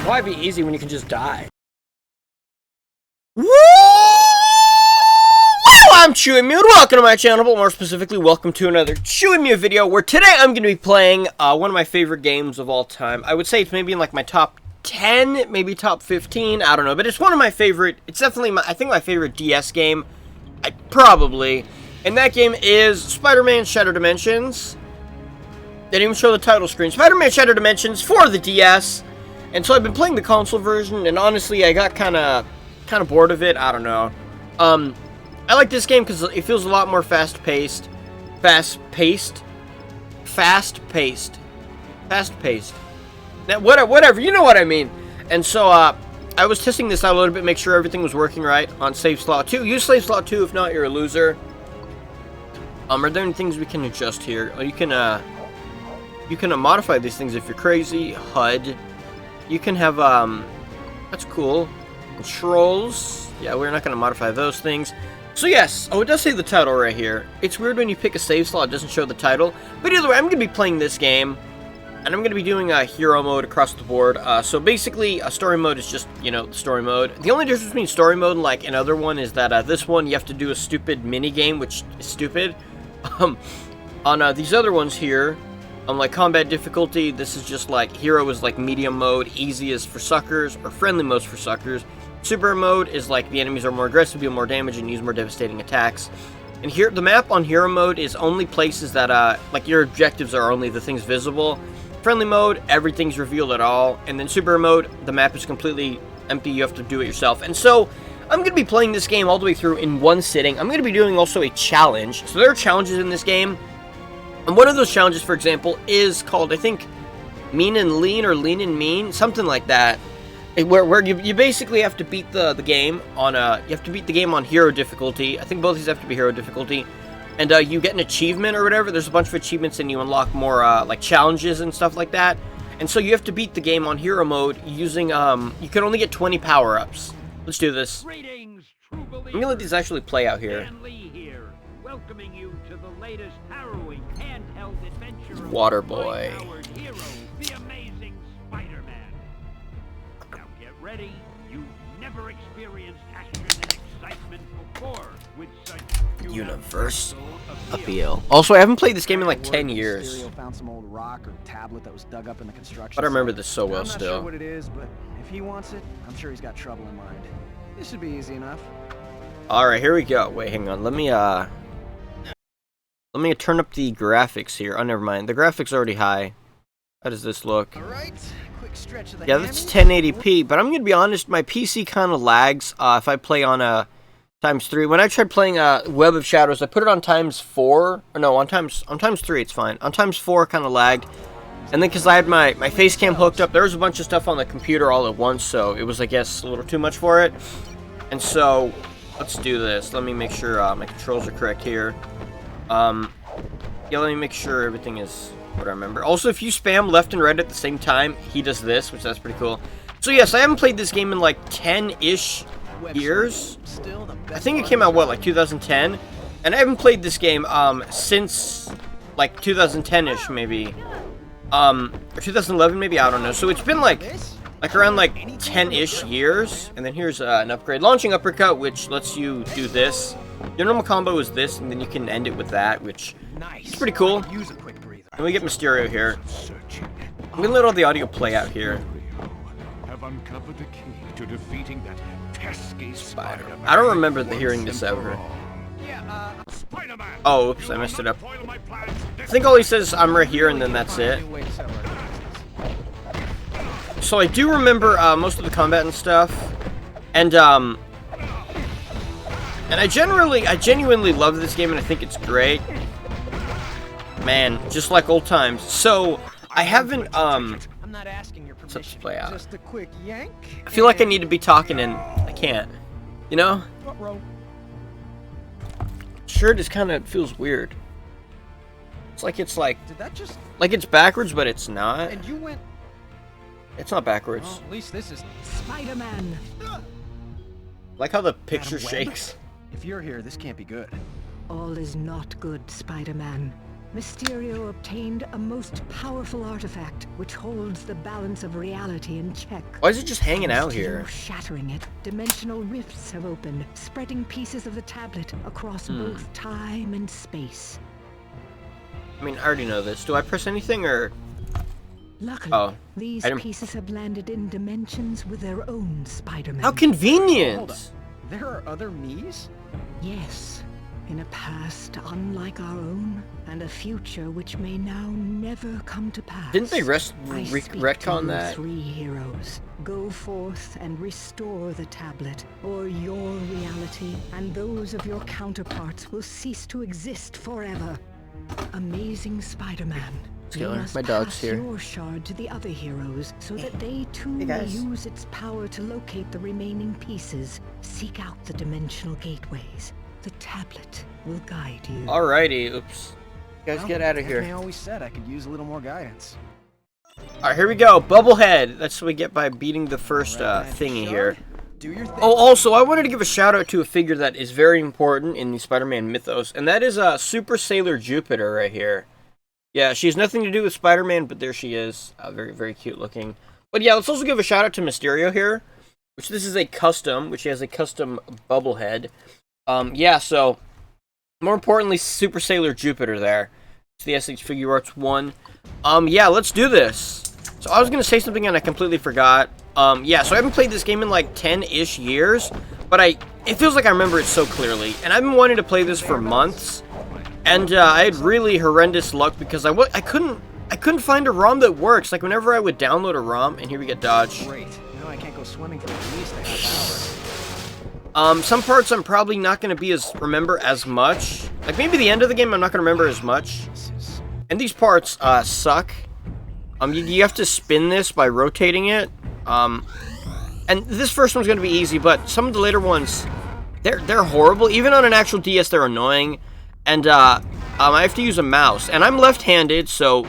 Why be easy when you can just die? Woo! I'm Chewy Mew, welcome to my channel, but more specifically, welcome to another Chewy Mew video, where today I'm going to be playing one of my favorite games of all time. I would say it's maybe in like my top 10, maybe top 15, I don't know, but it's one of my favorite, it's definitely, I think my favorite DS game, probably, and that game is Spider-Man Shattered Dimensions. They didn't even show the title screen. Spider-Man Shattered Dimensions for the DS. And so I've been playing the console version, and honestly, I got kind of bored of it. I don't know. I like this game because it feels a lot more fast-paced. Fast-paced. Now, whatever, you know what I mean. And so, I was testing this out a little bit, make sure everything was working right on Save Slot 2. Use Save Slot 2, if not, you're a loser. Are there any things we can adjust here? Oh, you can modify these things if you're crazy. HUD. You can have, that's cool. Controls. Yeah, we're not going to modify those things. So yes, oh, it does say the title right here. It's weird when you pick a save slot, it doesn't show the title. But either way, I'm going to be playing this game. And I'm going to be doing a hero mode across the board. So basically, a story mode is just, you know, the story mode. The only difference between story mode and, like, another one is that this one, you have to do a stupid mini game, which is stupid. On these other ones here, like combat difficulty, this is just like hero is like medium mode, easy is for suckers, or friendly mode's for suckers. Super mode is like the enemies are more aggressive, deal more damage, and use more devastating attacks. And here, the map on hero mode is only places that like your objectives are only the things visible. Friendly mode, everything's revealed at all, and then super mode, the map is completely empty. You have to do it yourself. And so I'm going to be playing this game all the way through in one sitting. I'm going to be doing also a challenge. So there are challenges in this game. And one of those challenges, for example, is called, I think, Mean and Lean, or Lean and Mean, something like that. Where you basically have to beat the game on hero difficulty. I think both of these have to be hero difficulty. And you get an achievement or whatever. There's a bunch of achievements and you unlock more like challenges and stuff like that. And so you have to beat the game on hero mode using you can only get 20 power-ups. Let's do this. I'm gonna let these actually play out here. Welcoming you to the latest harrowing handheld adventure of Waterboy. hero, the amazing Spider-Man. Now get ready. You've never experienced action and excitement before with such Universe appeal. Also, I haven't played this game in like 10 years. Found some old rock or tablet that was dug up in the construction. But I remember this so well I'm not still. sure what it is, but if he wants it, I'm sure he's got trouble in mind. This should be easy enough. All right, here we go. Wait, hang on. Let me turn up the graphics here. Oh, never mind. The graphics are already high. How does this look? All right, quick stretch of the Yeah, that's 1080p, but I'm going to be honest, my PC kind of lags if I play on ×3. When I tried playing Web of Shadows, I put it on ×4, or no, on ×3 it's fine. On ×4 kind of lagged. And then because I had my face cam hooked up, there was a bunch of stuff on the computer all at once, so it was, I guess, a little too much for it. And so, let's do this. Let me make sure my controls are correct here. Yeah, let me make sure everything is what I remember. Also, if you spam left and right at the same time, he does this, which that's pretty cool. So yes, I haven't played this game in like 10-ish years. I think it came out, what, like 2010? And I haven't played this game, since like 2010-ish, maybe. Or 2011, maybe, I don't know. So it's been like around like 10-ish years. And then here's an upgrade. Launching uppercut, which lets you do this. Your normal combo is this, and then you can end it with that, which is pretty cool. And we get Mysterio here. I'm gonna let all the audio play out here. Have uncovered the key to defeating that pesky Spider-Man. I don't remember hearing this ever. Oh, oops, I messed it up. I think all he says, I'm right here, and then that's it. So I do remember most of the combat and stuff. And I genuinely love this game, and I think it's great. Man, just like old times. So, I haven't, I'm not asking your permission. let's play out. Just a quick yank. I feel like I need to be talking, and I can't. You know? Sure, this kind of feels weird. It's like, Did that just... like it's backwards, but it's not. And you went... It's not backwards. Well, at least this is... Spider-Man. Like how the picture Madam Web? shakes. If you're here, this can't be good. All is not good, Spider-Man. Mysterio obtained a most powerful artifact which holds the balance of reality in check. Why is it just hanging out Mysterio here? shattering it, dimensional rifts have opened, spreading pieces of the tablet across both time and space. I mean, I already know this. Do I press anything or? Luckily, these I didn't- pieces have landed in dimensions with their own Spider-Man. How convenient! There are other me's? Yes, in a past unlike our own, and a future which may now never come to pass. Didn't they I speak to retcon you that? 3 heroes. Go forth and restore the tablet, or your reality and those of your counterparts will cease to exist forever. Amazing Spider-Man. You Skiller, must my dog's pass here. your shard to the other heroes so that they too Hey, may guys. use its power to locate the remaining pieces. Seek out the dimensional gateways. The tablet will guide you. Alrighty, oops. You guys Well, get out of Aunt here. May always said I could use a little more guidance. Alright, here we go. Bubblehead. That's what we get by beating the first Alright, Magic thingy Shard, here. Do your thing. Oh, also, I wanted to give a shout out to a figure that is very important in the Spider-Man mythos, and that is Super Sailor Jupiter right here. Yeah, she has nothing to do with Spider-Man, but there she is. Very, very cute looking. But yeah, let's also give a shout out to Mysterio here, which this is a custom, which has a custom Bubblehead. Yeah, so, more importantly, Super Sailor Jupiter there. It's the SH Figure Arts 1. Yeah, let's do this. So I was going to say something and I completely forgot. Yeah, so I haven't played this game in like 10-ish years, but it feels like I remember it so clearly. And I've been wanting to play this for months, and I had really horrendous luck because I couldn't find a ROM that works. Like whenever I would download a ROM, and here we get dodge. Great. Now I can't go swimming for at least a half hour. Some parts I'm probably not going to remember as much. Like maybe the end of the game I'm not going to remember as much. And these parts suck. You have to spin this by rotating it. And this first one's going to be easy, but some of the later ones, they're horrible. Even on an actual DS, they're annoying. And I have to use a mouse, and I'm left-handed, so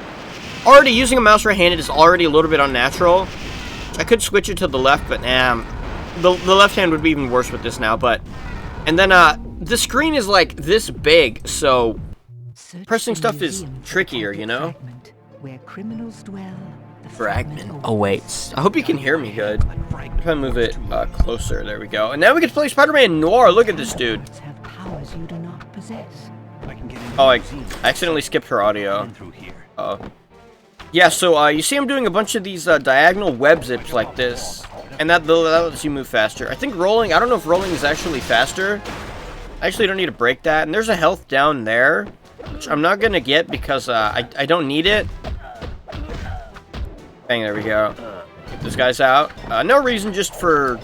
already using a mouse right-handed is already a little bit unnatural. I could switch it to the left, but the left hand would be even worse with this now. But and then the screen is like this big, so pressing stuff is trickier, you know. Where criminals dwell. Fragment awaits. I hope you can hear me good. If I move it closer, there we go. And now we get to play Spider-Man Noir. Look at this dude. Have powers you do not possess. I can get in Oh, I accidentally skipped her audio. through here. Yeah, so you see I'm doing a bunch of these diagonal web zips like this. And that lets you move faster. I think rolling, I don't know if rolling is actually faster. I actually don't need to break that. And there's a health down there, which I'm not going to get because I don't need it. Bang, there we go. Get those guys out. No reason, just for...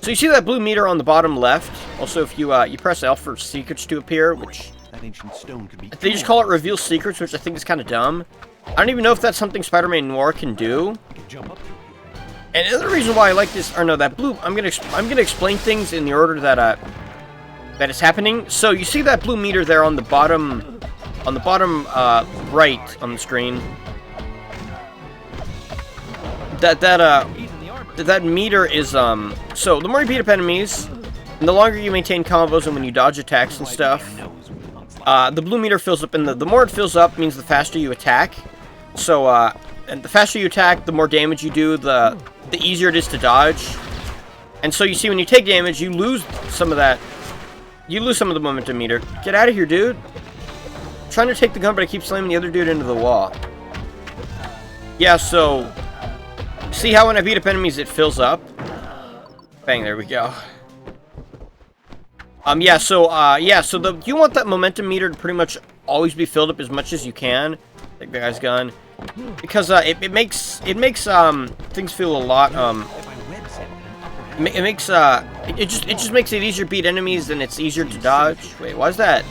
So you see that blue meter on the bottom left? Also, if you press L for secrets to appear, which... That ancient stone could be. They just call it reveal secrets, which I think is kind of dumb. I don't even know if that's something Spider-Man Noir can do. Jump up through here. And the other reason why I like this, or no, that blue, I'm gonna explain things in the order that it's happening. So you see that blue meter there on the bottom right on the screen. That meter is so the more you beat up enemies, and the longer you maintain combos and when you dodge attacks and stuff, the blue meter fills up, and the more it fills up means the faster you attack. So and the faster you attack, the more damage you do, the easier it is to dodge. And so you see when you take damage, you lose some of that. You lose some of the momentum meter. Get out of here, dude. I'm trying to take the gun, but I keep slamming the other dude into the wall. Yeah, so see how when I beat up enemies, it fills up? Bang, there we go. Yeah, so you want that momentum meter to pretty much always be filled up as much as you can. Take the guy's gun. Because, it makes things feel a lot, it just makes it easier to beat enemies, and it's easier to dodge. Wait, why is that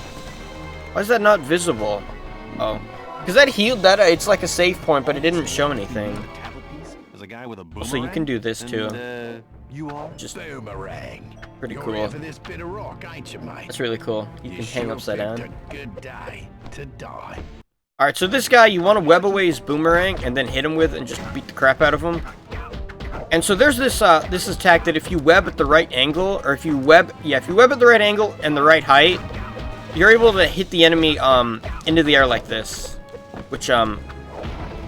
not visible? Oh. Because that healed, it's like a save point, but it didn't show anything. So you can do this too. You are Just Boomerang. pretty You're cool. here for this bit of rock, ain't you, mate? That's really cool. You can hang upside down. A good day to die. Alright, so this guy, you want to web away his boomerang and then hit him with and just beat the crap out of him. And so there's this attack that if you web at the right angle, or if you web at the right angle and the right height, you're able to hit the enemy into the air like this, which but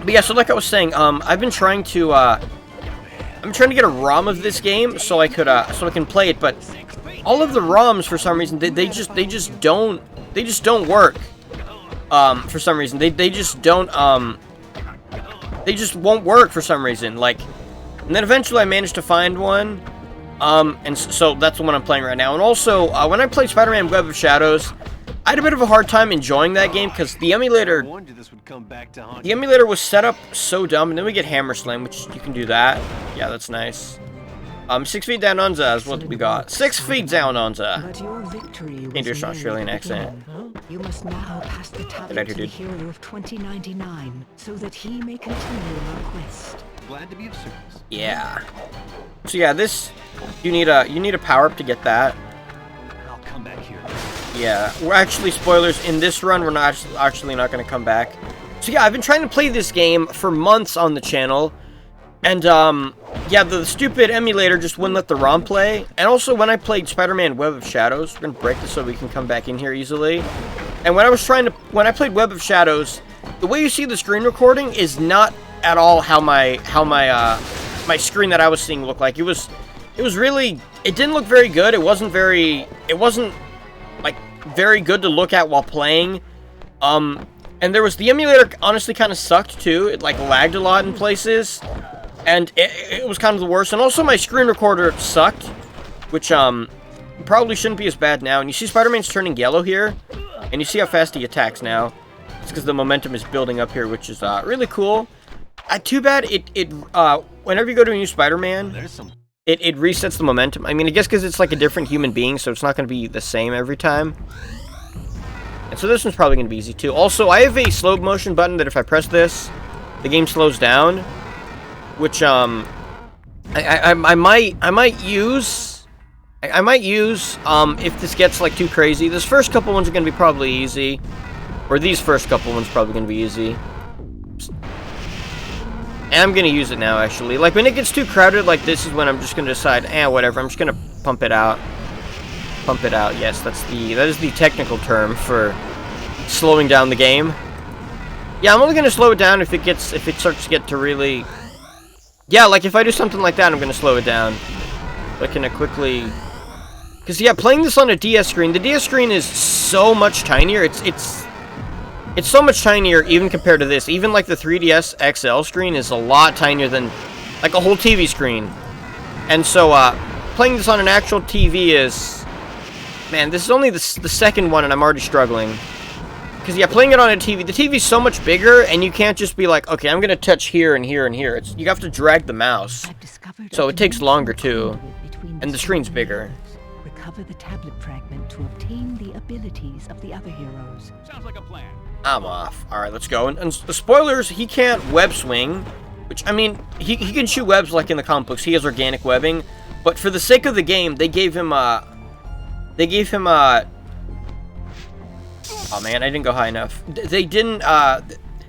yeah. So like I was saying, I've been trying to I'm trying to get a ROM of this game so I could so I can play it, but all of the ROMs for some reason they just don't work. For some reason they just don't they just won't work for some reason. Like, and then eventually I managed to find one. And so that's the one I'm playing right now. And also, when I played Spider-Man Web of Shadows, I had a bit of a hard time enjoying that game because the emulator was set up so dumb. And then we get Hammer Slam, which you can do that. Yeah, that's nice. 6 feet down Onza is what we got. 6 feet down Onza. But your victory was Dangerous Australian near the accent. beginning. You must now pass the tablet to the hero of 2099 so that he may continue our quest. Glad to be of service. Yeah. So yeah, this you need a power up to get that. I'll come back here. Yeah, we're actually, spoilers, in this run we're not actually not going to come back. So yeah, I've been trying to play this game for months on the channel, and yeah, the stupid emulator just wouldn't let the ROM play. And also when I played Spider-Man Web of Shadows, we're gonna break this so we can come back in here easily. And when I played Web of Shadows, the way you see the screen recording is not at all how my screen that I was seeing looked like. It was really, it didn't look very good. It wasn't like very good to look at while playing. And there was, the emulator honestly kind of sucked too. It like lagged a lot in places, and it was kind of the worst. And also my screen recorder sucked, which probably shouldn't be as bad now. And you see Spider-Man's turning yellow here, and you see how fast he attacks now. It's because the momentum is building up here, which is really cool. Too bad whenever you go to a new Spider-Man, it resets the momentum. I mean, I guess because it's like a different human being, so it's not going to be the same every time. And so this one's probably going to be easy too. Also, I have a slow motion button that if I press this, the game slows down, which I might use if this gets like too crazy. This first couple ones are going to be probably easy, or these first couple ones probably going to be easy. And I'm going to use it now, actually. Like, when it gets too crowded like this is when I'm just going to decide, whatever, I'm just going to pump it out. Pump it out, yes, that is the technical term for slowing down the game. Yeah, I'm only going to slow it down if it starts to get to really... Yeah, like, if I do something like that, I'm going to slow it down. But can I quickly... Because, yeah, playing this on a DS screen, the DS screen is so much tinier. It's so much tinier even compared to this. Even like the 3DS XL screen is a lot tinier than like a whole TV screen. And so playing this on an actual TV is... Man, this is only the second one and I'm already struggling. Because yeah, playing it on a TV, the TV's so much bigger and you can't just be like, okay, I'm going to touch here and here and here. You have to drag the mouse. So it takes longer too. And the screen's bigger. Recover the tablet fragment to obtain the abilities of the other heroes. Sounds like a plan. I'm off. Alright, let's go. And spoilers, he can't web swing. Which, I mean, he can shoot webs like in the comic books. He has organic webbing. But for the sake of the game, they gave him oh man, I didn't go high enough. They didn't,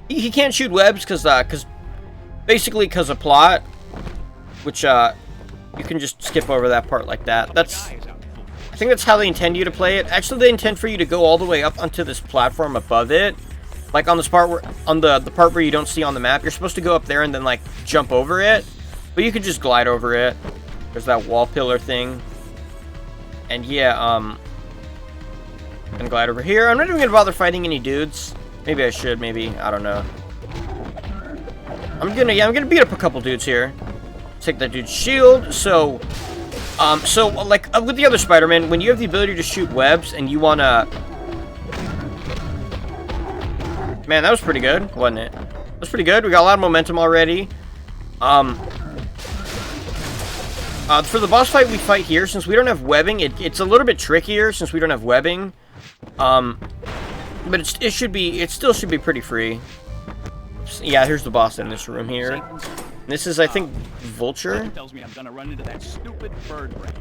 he can't shoot webs because of plot. Which, you can just skip over that part like that. I think that's how they intend you to play it. Actually, they intend for you to go all the way up onto this platform above it. Like on this part the part where you don't see on the map, you're supposed to go up there and then like jump over it. But you could just glide over it. There's that wall pillar thing. And yeah, I'm gonna glide over here. I'm not even gonna bother fighting any dudes. Maybe I should, maybe. I don't know. I'm gonna beat up a couple dudes here. Take that dude's shield. So like with the other Spider-Man, when you have the ability to shoot webs and you wanna... Man, that was pretty good, wasn't it? That was pretty good. We got a lot of momentum already. For the boss fight we fight here, since we don't have webbing, it's a little bit trickier since we don't have webbing. But it still should be pretty free. Yeah, here's the boss in this room here. This is, I think, Vulture. Tells me I'm gonna run into that stupid bird brain.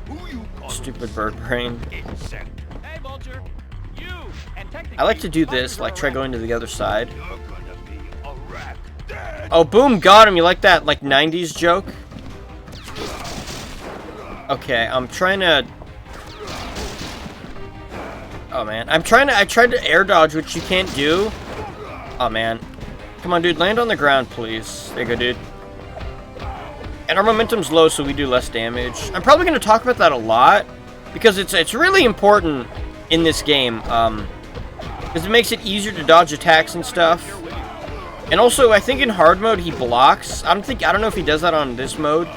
Who you call Stupid bird brain. Hey, Vulture. You and technically, I like to do this, like try going to the other side. You're gonna be a rat. Dead. Oh, boom, got him. You like that, like, 90s joke? Okay, I'm trying to... Oh man, I tried to air dodge, which you can't do. Oh man. Come on, dude, land on the ground, please. There you go, dude. And our momentum's low, so we do less damage. I'm probably going to talk about that a lot, because it's really important in this game, because it makes it easier to dodge attacks and stuff. And also, I think in hard mode, he blocks. I don't know if he does that on this mode.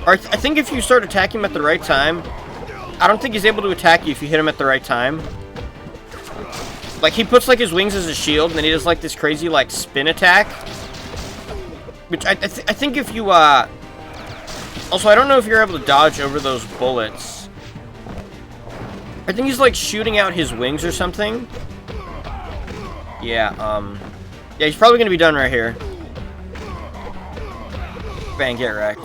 Or I think if you start attacking him at the right time, I don't think he's able to attack you if you hit him at the right time. Like, he puts, like, his wings as a shield, and then he does, like, this crazy, like, spin attack. Which I think if you, also, I don't know if you're able to dodge over those bullets. I think he's, like, shooting out his wings or something. Yeah, yeah, he's probably gonna be done right here. Bang, get wrecked.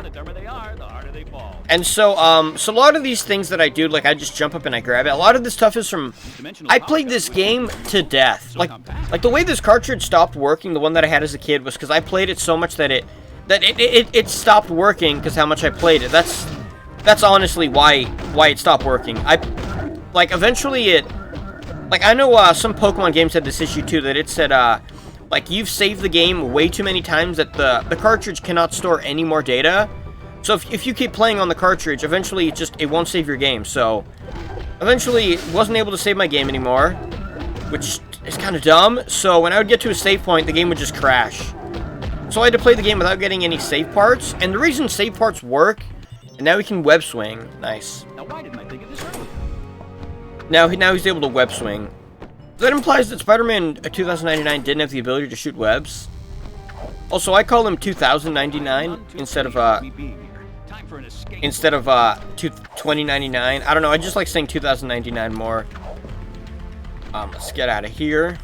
The dumber they are, the harder they fall. And so, so a lot of these things that I do, like, I just jump up and I grab it. A lot of this stuff is from... I played this game to death. Like the way this cartridge stopped working, the one that I had as a kid, was because I played it so much that it stopped working because how much I played it. That's honestly why it stopped working. Like, eventually it... Like, I know some Pokemon games had this issue too, that it said, like, you've saved the game way too many times that the cartridge cannot store any more data. So if you keep playing on the cartridge, eventually it won't save your game. So, eventually, it wasn't able to save my game anymore, which is kind of dumb. So, when I would get to a save point, the game would just crash. So, I had to play the game without getting any save parts. And the reason save parts work, and now we can web swing. Nice. Now, why didn't I think of this earlier? Now he's able to web swing. That implies that Spider-Man 2099 didn't have the ability to shoot webs. Also, I call him 2099 instead of 2099. I don't know. I just like saying 2099 more. Let's get out of here.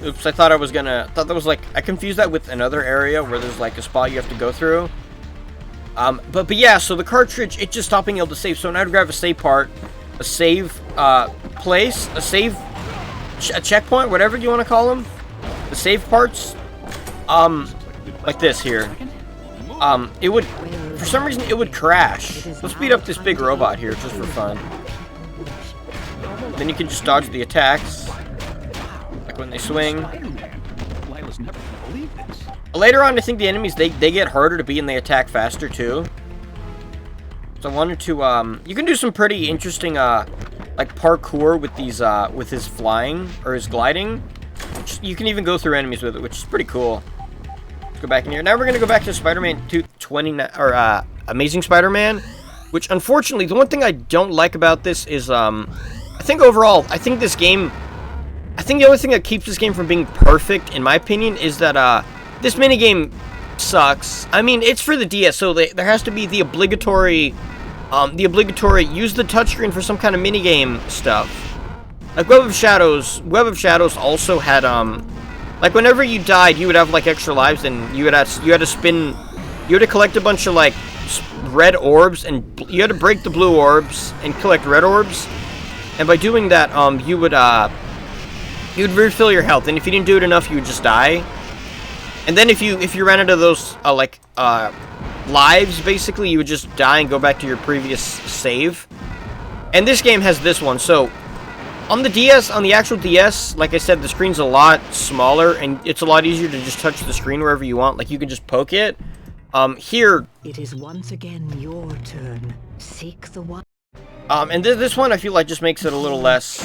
Oops, I thought I was gonna... thought that was like... I confused that with another area where there's like a spot you have to go through. But yeah, so the cartridge, it just stopped being able to save. So now to grab a save part, a save place, a save... a checkpoint, whatever you want to call them. The save parts, like this here. It would... for some reason, it would crash. Let's beat up this big robot here, just for fun. Then you can just dodge the attacks. Like when they swing. Later on, I think the enemies, they get harder to beat and they attack faster, too. So I wanted to, you can do some pretty interesting, like, parkour with these, with his flying, or his gliding. Which you can even go through enemies with it, which is pretty cool. Let's go back in here. Now we're gonna go back to Spider-Man 229, or, Amazing Spider-Man. Which, unfortunately, the one thing I don't like about this is, I think overall, I think this game... I think the only thing that keeps this game from being perfect, in my opinion, is that, this minigame sucks. I mean, it's for the DS, so there has to be the obligatory, use the touchscreen for some kind of minigame stuff. Like, Web of Shadows also had, like, whenever you died, you would have, like, extra lives, and you had to collect a bunch of, like, red orbs, and you had to break the blue orbs and collect red orbs, and by doing that, you'd refill your health, and if you didn't do it enough, you would just die. And then if you ran into those, lives, basically, you would just die and go back to your previous save. And this game has this one, so... On the DS, on the actual DS, like I said, the screen's a lot smaller, and it's a lot easier to just touch the screen wherever you want. Like, you can just poke it. Here... It is once again your turn. Seek the one... and this one, I feel like, just makes it a little less...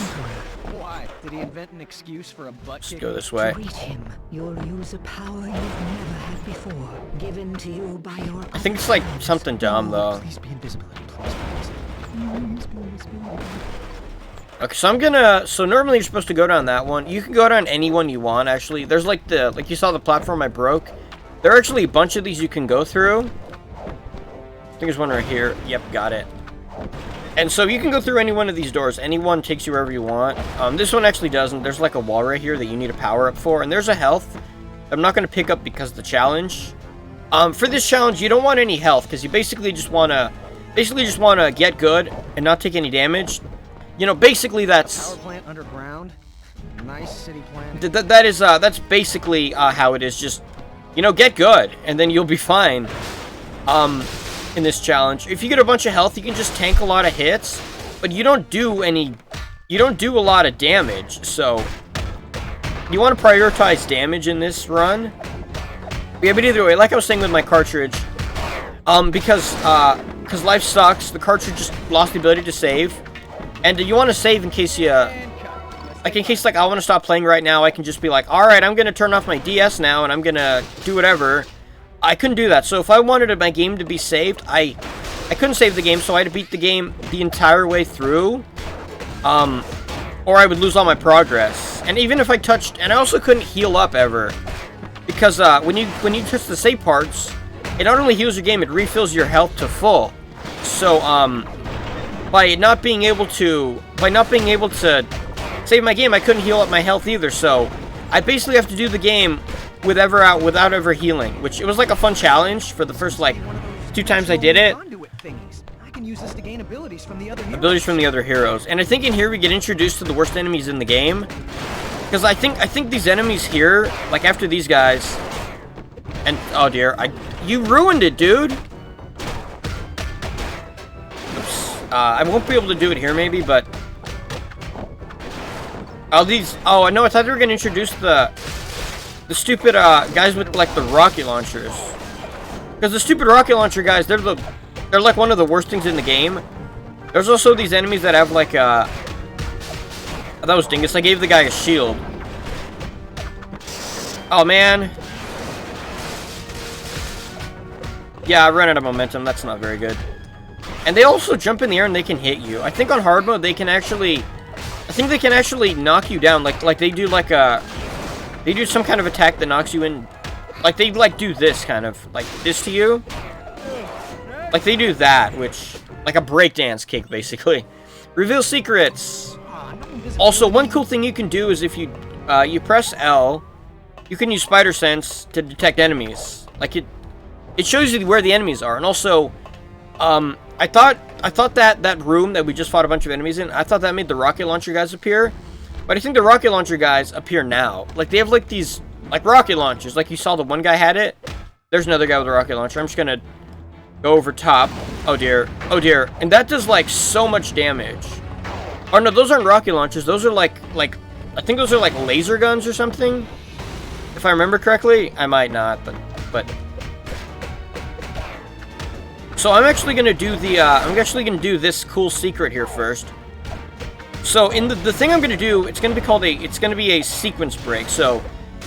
Why? Did he invent an excuse for a butt Let's kick? go this way. Greet him. You'll use a power you've never had before, given to you by your... I think it's, like, something dumb, though. Please be invisibility, please. Okay, so I'm gonna... So normally you're supposed to go down that one. You can go down any one you want, actually. There's, like, like you saw the platform I broke. There are actually a bunch of these you can go through. I think there's one right here. Yep, got it. And so you can go through any one of these doors. Any one takes you wherever you want. This one actually doesn't. There's, like, a wall right here that you need a power-up for. And there's a health I'm not going to pick up because of the challenge. For this challenge, you don't want any health, because you basically just want to get good and not take any damage. You know, basically that's... Power plant underground? Nice city plan. That's basically how it is. Just, you know, get good, and then you'll be fine. in this challenge. If you get a bunch of health, you can just tank a lot of hits, but you don't do a lot of damage. So you want to prioritize damage in this run. Yeah, but either way, like I was saying with my cartridge, because life sucks, the cartridge just lost the ability to save, and you want to save in case you, like in case like I want to stop playing right now, I can just be like, all right, I'm gonna turn off my DS now, and I'm gonna do whatever. I couldn't do that, so if I wanted my game to be saved, I couldn't save the game, so I had to beat the game the entire way through, or I would lose all my progress. And even if I touched, and I also couldn't heal up ever, because when you touch the save parts, it not only heals your game, it refills your health to full. So by not being able to save my game, I couldn't heal up my health either. So I basically have to do the game without ever healing, which it was like a fun challenge for the first like 2 times I did it. I can use this to gain abilities from the other heroes. Abilities from the other heroes, and I think in here we get introduced to the worst enemies in the game, because I think these enemies here, like after these guys, and oh dear, you ruined it, dude. Oops. I won't be able to do it here maybe, but oh no, I thought they were gonna introduce the stupid guys with like the rocket launchers, because the stupid rocket launcher guys, they're like one of the worst things in the game. There's also these enemies that have like that was Dingus. I gave the guy a shield. Oh man. Yeah, I ran out of momentum. That's not very good. And they also jump in the air and they can hit you. I think on hard mode they can actually, I think they can actually knock you down. Like they do like they do some kind of attack that knocks you in. Like they like do this kind of like this to you. Like they do that, which like a breakdance kick basically. Reveal secrets. Also, one cool thing you can do is if you press L, you can use spider sense to detect enemies. Like it shows you where the enemies are. And also, I thought that room that we just fought a bunch of enemies in, I thought that made the rocket launcher guys appear. But I think the rocket launcher guys appear now. Like they have like these like rocket launchers. Like you saw the one guy had it. There's another guy with a rocket launcher. I'm just gonna go over top. Oh dear. Oh dear. And that does like so much damage. Oh no, those aren't rocket launchers. Those are like I think those are like laser guns or something. If I remember correctly. I might not, but so I'm actually gonna do this cool secret here first. So in the thing I'm gonna do, it's gonna be a sequence break. So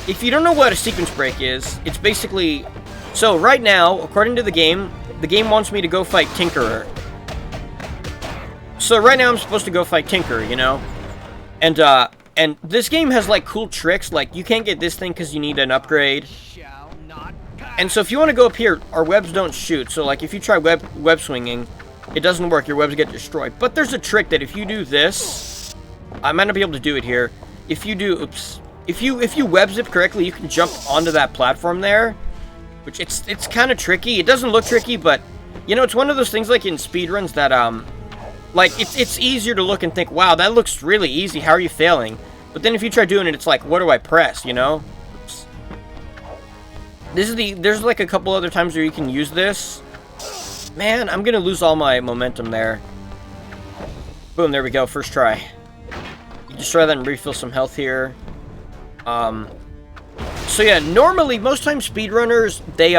if you don't know what a sequence break is, it's basically, so right now, according to the game wants me to go fight Tinkerer. So right now I'm supposed to go fight Tinker, you know? And this game has like cool tricks, like you can't get this thing because you need an upgrade. And so if you want to go up here, our webs don't shoot. So like if you try web swinging, it doesn't work, your webs get destroyed. But there's a trick that if you do this, I might not be able to do it here. If you do, oops. If you web zip correctly, you can jump onto that platform there. Which it's kind of tricky. It doesn't look tricky, but you know, it's one of those things like in speedruns that like it's easier to look and think, wow, that looks really easy. How are you failing? But then if you try doing it, it's like, what do I press? You know? Oops. There's like a couple other times where you can use this. Man, I'm gonna lose all my momentum there. Boom, there we go. First try. You just try that and refill some health here. So yeah, normally most times speedrunners they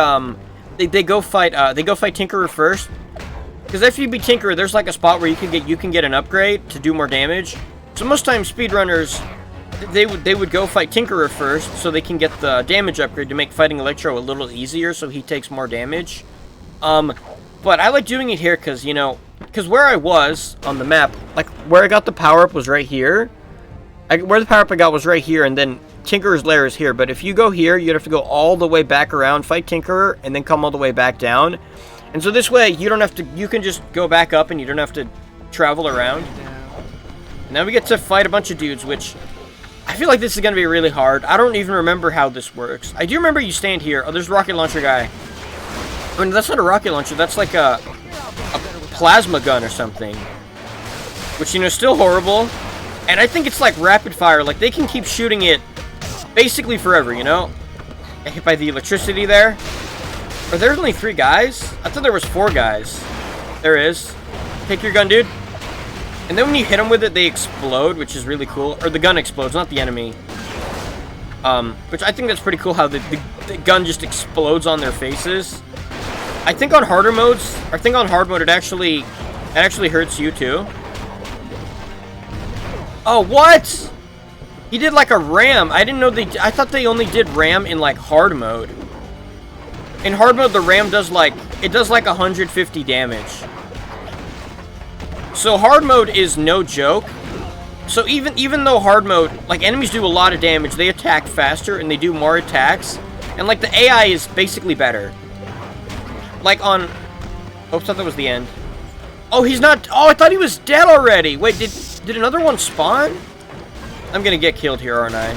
go fight Tinkerer first, because after you beat Tinkerer, there's like a spot where you can get an upgrade to do more damage. So most times speedrunners they would go fight Tinkerer first, so they can get the damage upgrade to make fighting Electro a little easier, so he takes more damage. But I like doing it here because, you know, where I was on the map, like where I got the power up was right here. Where the power up I got was right here, and then Tinkerer's lair is here. But if you go here, you'd have to go all the way back around, fight Tinkerer, and then come all the way back down. And so this way, you don't have to, you can just go back up and you don't have to travel around. Now we get to fight a bunch of dudes, which I feel like this is going to be really hard. I don't even remember how this works. I do remember you stand here. Oh, there's a rocket launcher guy. I mean, that's not a rocket launcher. That's like a plasma gun or something. Which, you know, is still horrible. And I think it's like rapid fire. Like, they can keep shooting it basically forever, you know? I hit by the electricity there. Are there only 3 guys? I thought there was 4 guys. There is. Take your gun, dude. And then when you hit them with it, they explode, which is really cool. Or the gun explodes, not the enemy. Which I think that's pretty cool how the gun just explodes on their faces. I think on harder modes, I think on hard mode it actually hurts you too. Oh, what? He did like a ram. I didn't know I thought they only did ram in like hard mode. In hard mode, the ram does like 150 damage. So hard mode is no joke. So even though hard mode, like enemies do a lot of damage, they attack faster and they do more attacks. And like the AI is basically better. Like on, oops, I thought that was the end. Oh, he's not, oh, I thought he was dead already. Wait, did another one spawn? I'm gonna get killed here, aren't I?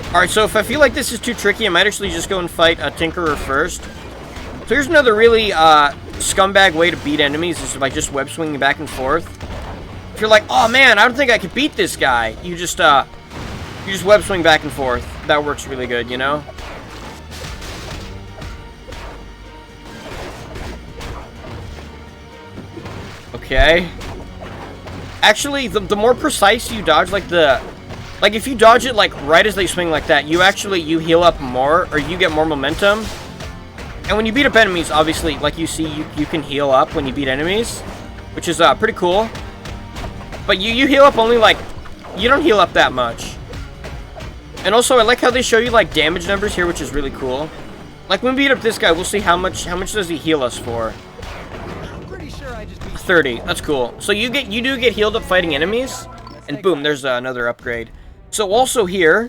Alright, so if I feel like this is too tricky, I might actually just go and fight a Tinkerer first. So here's another really scumbag way to beat enemies, is by just web swinging back and forth. If you're like, oh man, I don't think I could beat this guy, you just web swing back and forth. That works really good, you know? Okay. Actually, the more precise you dodge, like if you dodge it like right as they swing like that, you heal up more, or you get more momentum. And when you beat up enemies, obviously, like you see, you can heal up when you beat enemies, which is pretty cool. But you heal up only like, you don't heal up that much. And also, I like how they show you like damage numbers here, which is really cool. Like when we beat up this guy, we'll see how much does he heal us for. 30. That's cool. So you do get healed up fighting enemies, and boom, there's another upgrade. So also here,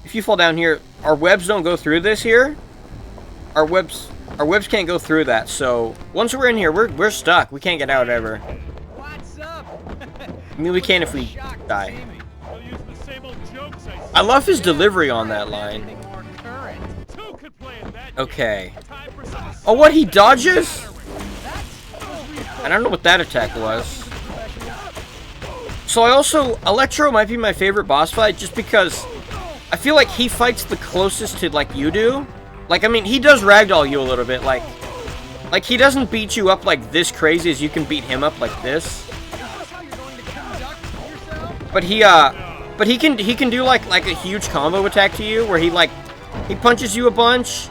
if you fall down here, our webs don't go through this here. Our webs can't go through that. So once we're in here, we're stuck. We can't get out ever. What's up? I mean, we can if we die. I love his delivery on that line. Okay. Oh, what? He dodges? I don't know what that attack was. So Electro might be my favorite boss fight, just because I feel like he fights the closest to like you do. Like, I mean, he does ragdoll you a little bit, like he doesn't beat you up like this crazy as you can beat him up like this. But he can do like a huge combo attack to you, where he punches you a bunch,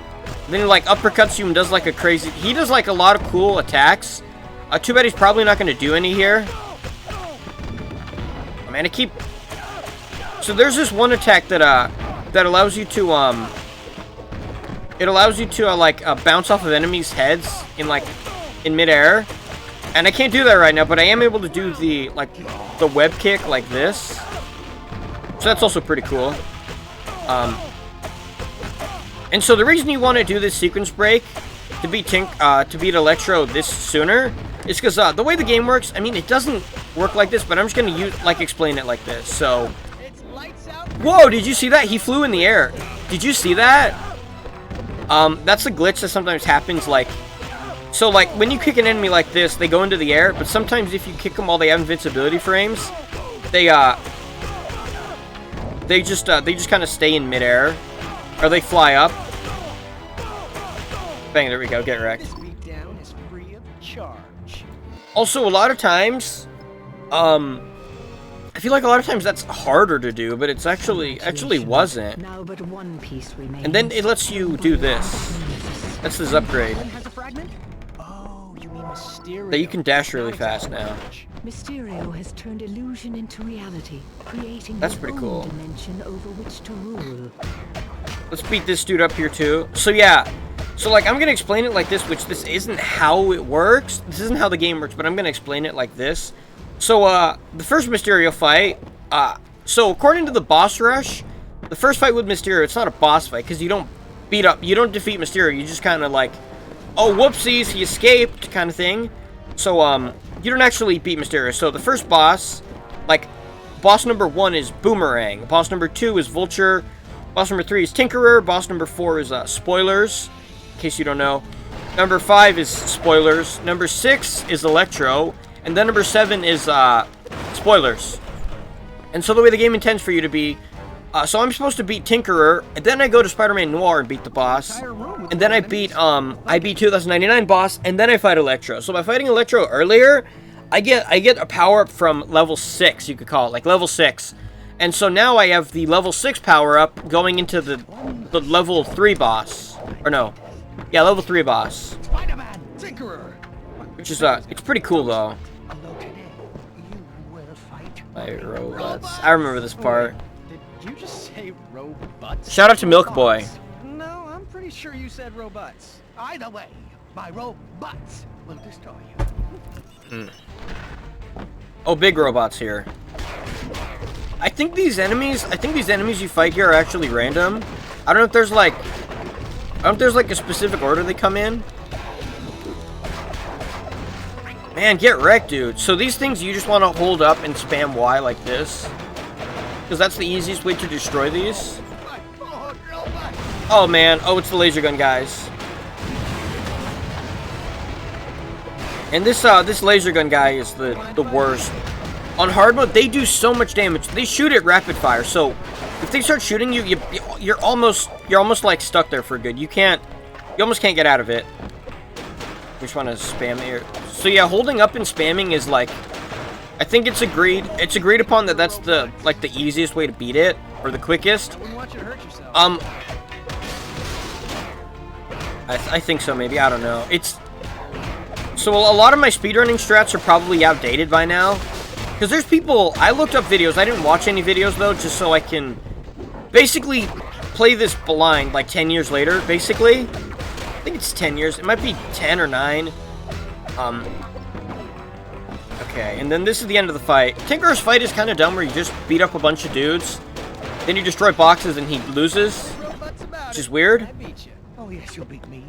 then he like uppercuts you and does like a crazy, he does like a lot of cool attacks. Too bad he's probably not going to do any here. Oh, man, so there's this one attack that allows you to bounce off of enemies' heads in midair. And I can't do that right now, but I am able to do the web kick like this. So that's also pretty cool. And so the reason you want to do this sequence break to beat Electro this sooner is because the way the game works, I mean, it doesn't work like this, but I'm just going to explain it like this. So, whoa, did you see that? He flew in the air. Did you see that? That's a glitch that sometimes happens, so when you kick an enemy like this, they go into the air, but sometimes if you kick them while they have invincibility frames, they just kind of stay in midair, or they fly up. Bang, there we go, get wrecked. Also, a lot of times, I feel like a lot of times that's harder to do, but it's actually wasn't. Now but one piece remains. And then it lets you do this. That's this upgrade. Oh, you mean Mysterio. That you can dash really fast now. Mysterio has turned illusion into reality, creating That's his pretty own cool. dimension over which to rule. Let's beat this dude up here too. So yeah. So I'm gonna explain it like this, which this isn't how it works. This isn't how the game works, but I'm gonna explain it like this. So the first Mysterio fight, so according to the boss rush, the first fight with Mysterio, it's not a boss fight, because you don't defeat Mysterio, you just kind of oh, whoopsies, he escaped, kind of thing. So, you don't actually beat Mysterio. So the first boss, boss number 1 is Boomerang, boss number 2 is Vulture, boss number 3 is Tinkerer, boss number 4 is, Spoilers, in case you don't know. Number 5 is Spoilers, number 6 is Electro, and then number 7 is, Spoilers. And so the way the game intends for you to be, So I'm supposed to beat Tinkerer, and then I go to Spider-Man Noir and beat the boss. And then I beat 2099 boss, and then I fight Electro. So by fighting Electro earlier, I get a power-up from level 6, you could call it, like level 6. And so now I have the level 6 power-up going into the level 3 boss. Or no. Yeah, level 3 boss. Spider-Man, Tinkerer. Which is, it's pretty cool, though. Although today, you will fight Like, robots. I remember this part. Did you just say robots? Shout out to Milk Boy. No, I'm pretty sure you said robots. Either way, my robots will destroy you. Oh, big robots here. I think these enemies you fight here are actually random. I don't know if there's like a specific order they come in. Man, get wrecked, dude. So these things you just want to hold up and spam Y like this. Because that's the easiest way to destroy these. Oh man, oh, it's the laser gun guys. And this laser gun guy is the worst. On hard mode, they do so much damage. They shoot at rapid fire, so if they start shooting you, you're almost like stuck there for good. You almost can't get out of it. We just want to spam here. So yeah, holding up and spamming is like, I think it's agreed upon that that's the easiest way to beat it, or the quickest. I wouldn't want you to hurt yourself. I think so, maybe, I don't know. So a lot of my speedrunning strats are probably outdated by now. Because there's people, I looked up videos, I didn't watch any videos though, just so I can basically play this blind like 10 years later, basically. I think it's 10 years, it might be 10 or 9. Okay, and then this is the end of the fight. Tinkerer's fight is kind of dumb where you just beat up a bunch of dudes, then you destroy boxes and he loses, which is weird. I beat you. Oh yes, you beat me.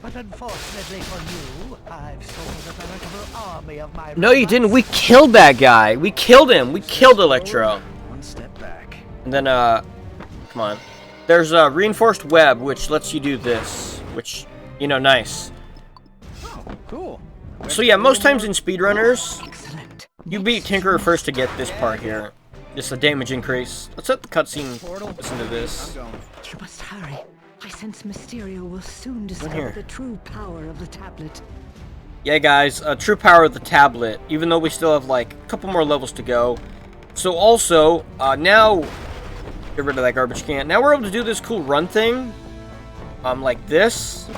But unfortunately for you, I've stolen the veritable army of my No, you didn't. We killed that guy. We killed him. We killed Electro. One step back. And then, come on. There's a reinforced web, which lets you do this. Which, you know, nice. Oh, cool. So yeah, most times in speedrunners, Excellent. you beat Tinkerer first to get this part here. Just a damage increase. Let's let the cutscene listen to this. I'm going. You must hurry. I sense Mysterio will soon here. discover the true power of the tablet. Yeah, guys, true power of the tablet, even though we still have, like, a couple more levels to go. So, also, now, get rid of that garbage can. Now we're able to do this cool run thing, like this.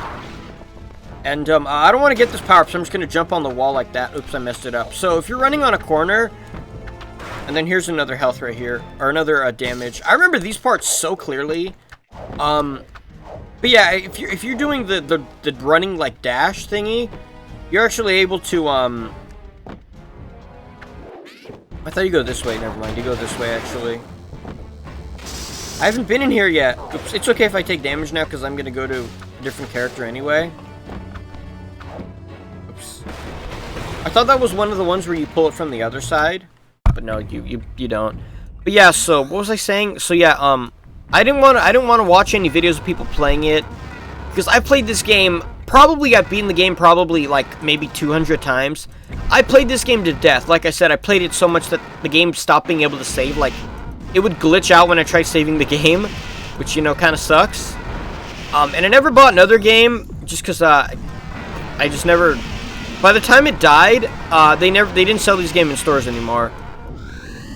And, I don't want to get this power up, so I'm just going to jump on the wall like that. Oops, I messed it up. So, if you're running on a corner, and then here's another health right here, or another, damage. I remember these parts so clearly. But yeah, if you're doing the running like dash thingy, you're actually able to I thought you go this way. Never mind, you go this way actually. I haven't been in here yet. Oops, it's okay if I take damage now because I'm gonna go to a different character anyway. Oops. I thought that was one of the ones where you pull it from the other side, but no, you don't. But yeah, so what was I saying? So yeah, I didn't want to watch any videos of people playing it because I played this game, probably got beaten the game probably like maybe 200 times. I played this game to death. Like I said, I played it so much that the game stopped being able to save. Like, it would glitch out when I tried saving the game, which, you know, kind of sucks. And I never bought another game just because I just never. By the time it died, they didn't sell these games in stores anymore.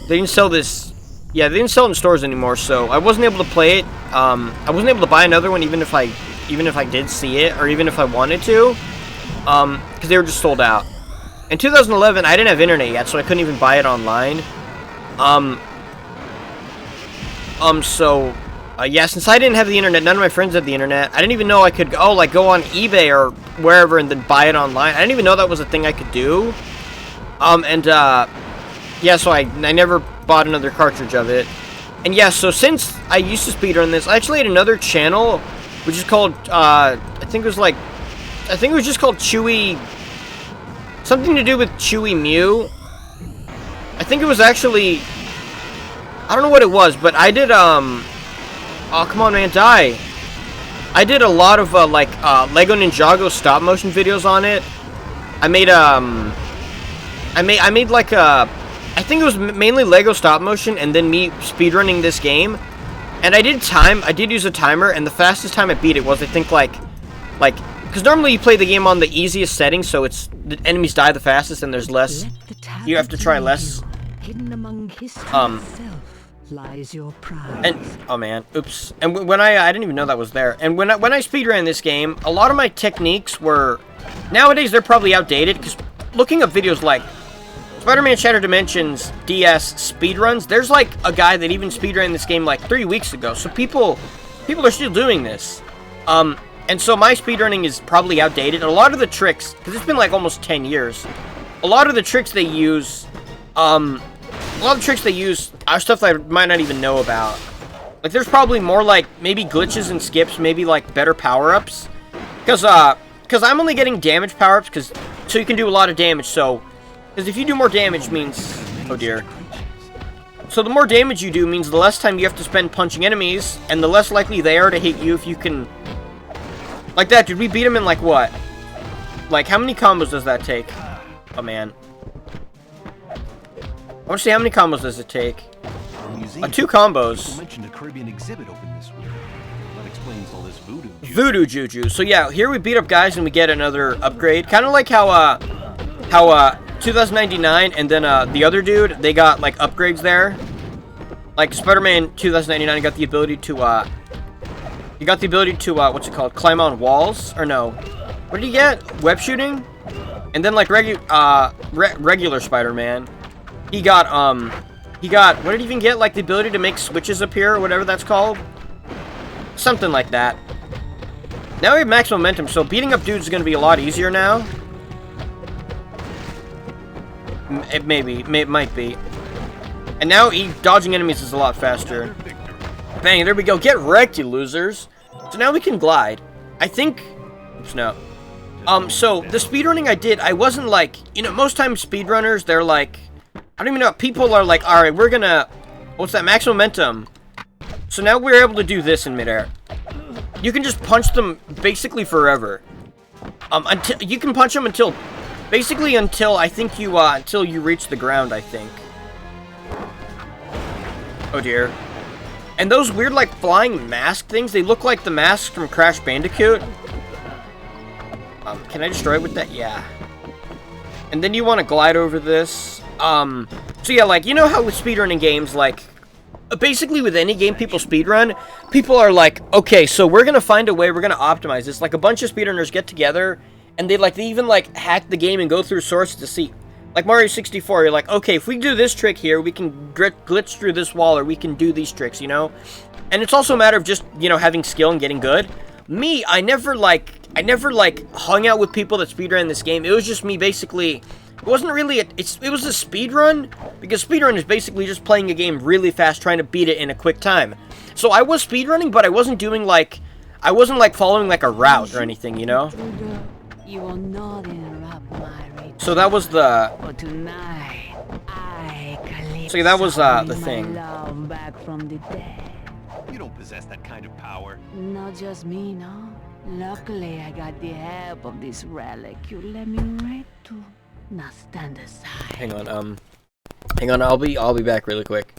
They didn't sell this. Yeah, they didn't sell it in stores anymore, so I wasn't able to play it. I wasn't able to buy another one, even if I did see it, or even if I wanted to, because they were just sold out. In 2011, I didn't have internet yet, so I couldn't even buy it online. Yeah, since I didn't have the internet, none of my friends had the internet. I didn't even know I could go on eBay or wherever and then buy it online. I didn't even know that was a thing I could do. Yeah, so I never bought another cartridge of it. And yeah, so since I used to speedrun this, I actually had another channel, which is called, I think it was just called Chewy, something to do with Chewy Mew. I think it was actually, I don't know what it was, but I did, oh, come on, man, die. I did a lot of, Lego Ninjago stop motion videos on it. I made like I think it was mainly Lego stop motion and then me speedrunning this game. And I did use a timer, and the fastest time I beat it was, I think, like, because normally you play the game on the easiest setting, so it's, the enemies die the fastest, and there's less, you have to try less. Hidden among history itself lies your prize. And, oh man, oops. And when I didn't even know that was there. And when I speedran this game, a lot of my techniques were, nowadays they're probably outdated, because looking up videos like Spider-Man Shattered Dimensions DS speedruns, there's like a guy that even speedran this game like 3 weeks ago. So people are still doing this. And so my speedrunning is probably outdated. And a lot of the tricks, because it's been like almost 10 years, a lot of the tricks they use, are stuff that I might not even know about. Like, there's probably more, like, maybe glitches and skips, maybe, like, better power-ups. Because I'm only getting damage power-ups, so you can do a lot of damage, so... Because if you do more damage means... Oh, dear. So the more damage you do means the less time you have to spend punching enemies, and the less likely they are to hit you if you can... Like that, did we beat him in, like, what? Like, how many combos does that take? Oh, man. I want to see how many combos does it take. 2 combos. Mentioned a Caribbean exhibit open this week. That explains all this voodoo. Voodoo juju. So yeah, here we beat up guys and we get another upgrade. Kind of like how 2099 and then the other dude, they got like upgrades there. Like Spider-Man 2099 got the ability to what's it called? Climb on walls or no? What did he get? Web shooting? And then like regular Spider-Man, he got what did he even get? Like the ability to make switches appear or whatever that's called. Something like that. Now we have max momentum, so beating up dudes is going to be a lot easier now. It might be. And now dodging enemies is a lot faster. Bang, there we go. Get wrecked, you losers. So now we can glide. I think... Oops, no. So the speedrunning I did, I wasn't like... You know, most times speedrunners, they're like... I don't even know. People are like, alright, we're gonna... What's that? Max momentum. So now we're able to do this in midair. You can just punch them basically forever. Until you can punch them until... Basically until I think you, until you reach the ground, I think. Oh dear. And those weird, like, flying mask things, they look like the masks from Crash Bandicoot. Can I destroy it with that? Yeah. And then you want to glide over this. So yeah, like, you know how with speedrunning games, like, basically with any game people speedrun, people are like, okay, so we're gonna find a way, we're gonna optimize this. Like, a bunch of speedrunners get together, and they even, like, hack the game and go through sources to see. Like Mario 64, you're like, okay, if we do this trick here, we can glitch through this wall, or we can do these tricks, you know? And it's also a matter of just, you know, having skill and getting good. Me, I never hung out with people that speedran this game. It was just me, basically... It wasn't really it was a speedrun, because speedrun is basically just playing a game really fast, trying to beat it in a quick time. So I was speedrunning, but I wasn't doing, like... I wasn't, like, following, like, a route or anything, you know? You will not interrupt my retreat. So that was the... For tonight, I So that was, the thing. Love back from the dead. You don't possess that kind of power. Not just me, no. Luckily, I got the help of this relic you let me right to. Now stand aside. Hang on, I'll be back really quick.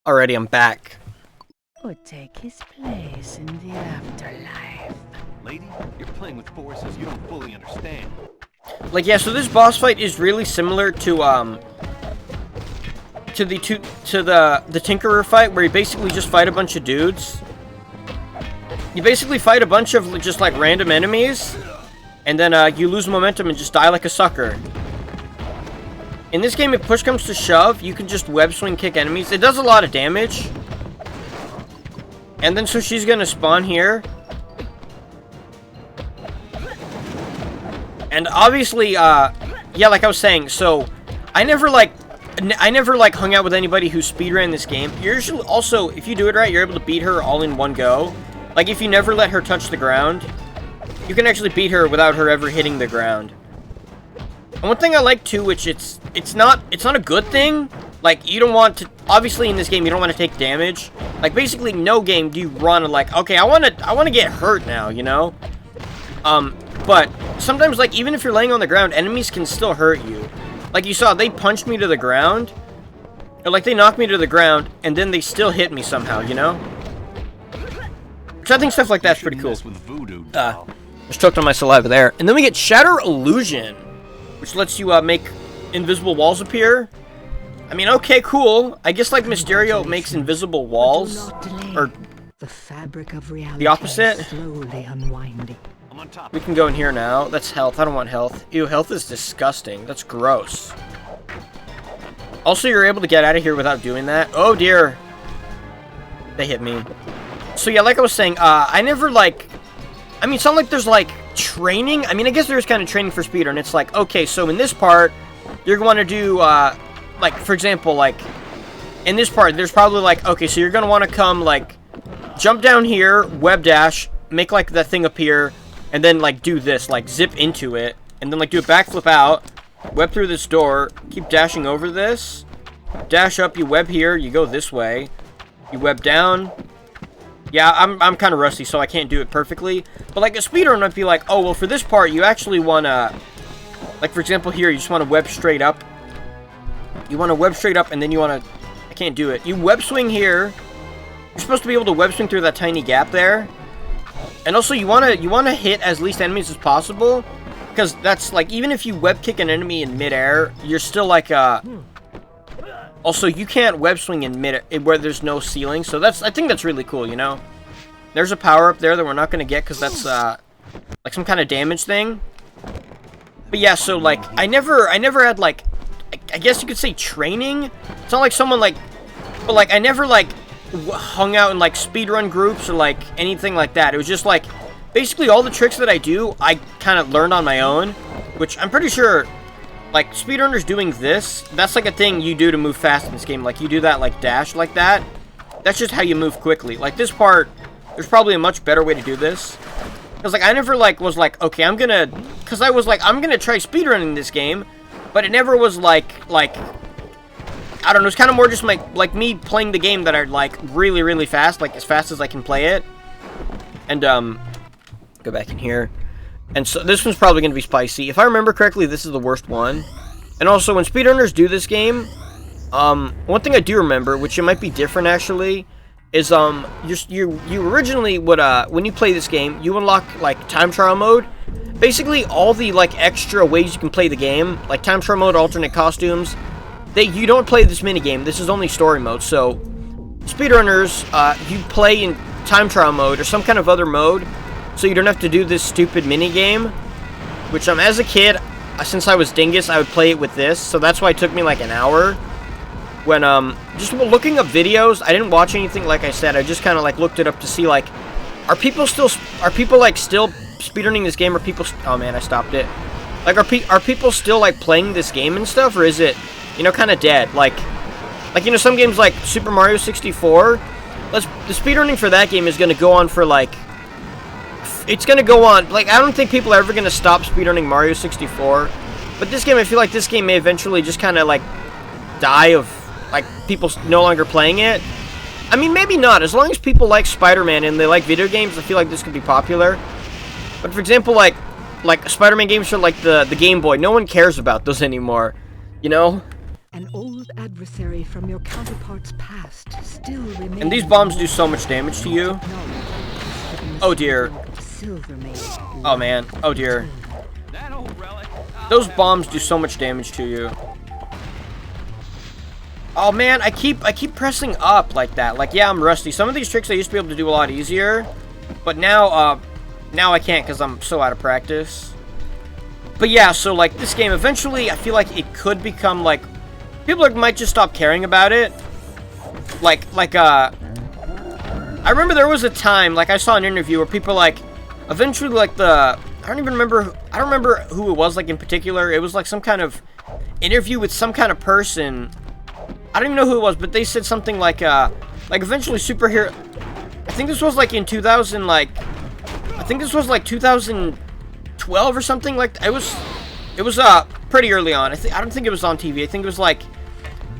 Alrighty, I'm back. Or take his place in the afterlife. Lady, you're playing with forces you don't fully understand. Like, yeah, so this boss fight is really similar to the Tinkerer fight, where you basically just fight a bunch of dudes. You basically fight a bunch of just, like, random enemies, and then you lose momentum and just die like a sucker. In this game, if push comes to shove, you can just web swing kick enemies. It does a lot of damage. And then so she's gonna spawn here. And obviously, yeah, like I was saying, so I never hung out with anybody who speedran this game. You're usually also, if you do it right, you're able to beat her all in one go. Like, if you never let her touch the ground, you can actually beat her without her ever hitting the ground. And one thing I like too, which it's not a good thing. Like, you don't want to, obviously in this game you don't want to take damage. Like, basically no game do you run like, okay, I want to get hurt now, you know? But sometimes, like, even if you're laying on the ground, enemies can still hurt you. Like you saw, they punched me to the ground, or like they knocked me to the ground, and then they still hit me somehow, you know? So I think stuff like that's pretty cool. Mess with voodoo, doll. Just choked on my saliva there. And then we get Shatter Illusion, which lets you make invisible walls appear. I mean, okay, cool. I guess like Mysterio makes invisible walls, or the fabric of reality the opposite. slowly unwinding. I'm on top. We can go in here now. That's health. I don't want health. Ew, health is disgusting. That's gross. Also, you're able to get out of here without doing that. Oh dear. They hit me. So yeah, like I was saying, I never like... I mean, it's not like there's like training. I mean, I guess there's kind of training for speedrun. It's like, okay, so in this part, you're going to do, like, for example, like, in this part, there's probably like, okay, so you're going to want to come, like, jump down here, web dash, make, like, that thing appear, and then, like, do this, like, zip into it, and then, like, do a backflip out, web through this door, keep dashing over this, dash up, you web here, you go this way, you web down. Yeah, I'm kind of rusty, so I can't do it perfectly, but, like, a speedrun might be like, oh, well, for this part, you actually want to, like, for example, here, you just want to web straight up. You want to web straight up, and then you want to... I can't do it. You web swing here. You're supposed to be able to web swing through that tiny gap there. And also, you want to hit as least enemies as possible. Because that's, like, even if you web kick an enemy in midair, you're still, like, Also, you can't web swing in mid where there's no ceiling. So I think that's really cool, you know? There's a power-up there that we're not going to get, because that's, like, some kind of damage thing. But yeah, so, like, I never had, like, I guess you could say training. It's not like someone, like, but, like, I never, like, hung out in, like, speedrun groups or, like, anything like that. It was just, like, basically all the tricks that I do, I kind of learned on my own, which I'm pretty sure, like, speedrunners doing this, that's, like, a thing you do to move fast in this game. Like, you do that, like, dash like that. That's just how you move quickly. Like, this part, there's probably a much better way to do this. Because, like, I never, like, was like, okay, I'm gonna... Because I was like, I'm gonna try speedrunning this game. But it never was, like... I don't know, it's kind of more just, like, me playing the game that are, like, really, really fast. Like, as fast as I can play it. And, go back in here. And so, this one's probably gonna be spicy. If I remember correctly, this is the worst one. And also, when speedrunners do this game... one thing I do remember, which it might be different, actually... is, you originally would, when you play this game, you unlock, like, time trial mode. Basically, all the, like, extra ways you can play the game, like time trial mode, alternate costumes, you don't play this minigame. This is only story mode, so speedrunners, you play in time trial mode or some kind of other mode, so you don't have to do this stupid minigame, which, as a kid, since I was dingus, I would play it with this, so that's why it took me, like, an hour. When, just looking up videos, I didn't watch anything, like I said, I just kind of, like, looked it up to see, like, are people, like, still speedrunning this game, or people, oh man, I stopped it. Like, are people still, like, playing this game and stuff, or is it, you know, kind of dead? Like, you know, some games, like, Super Mario 64, the speedrunning for that game is gonna go on for, like, it's gonna go on, like, I don't think people are ever gonna stop speedrunning Mario 64, but this game, I feel like this game may eventually just kind of, like, die of, like, people no longer playing it. I mean, maybe not. As long as people like Spider-Man and they like video games, I feel like this could be popular. But for example, like Spider-Man games for, like, the Game Boy, no one cares about those anymore. You know? An old adversary from your counterpart's past still remains. And these bombs do so much damage to you. Oh dear. Oh man. Oh dear. Those bombs do so much damage to you. Oh man, I keep pressing up like that. Like, yeah, I'm rusty. Some of these tricks I used to be able to do a lot easier, but now I can't because I'm so out of practice. But yeah, so, like, this game, eventually, I feel like it could become, like, people might just stop caring about it. I remember there was a time, like, I saw an interview where people, like, eventually, like, I don't remember who it was, like, in particular. It was, like, some kind of interview with some kind of person. I don't even know who it was, but they said something like eventually superhero... I think this was, like, in 2000, like... I think this was, like, 2012 or something, like... It was, pretty early on. I don't think it was on TV. I think it was, like...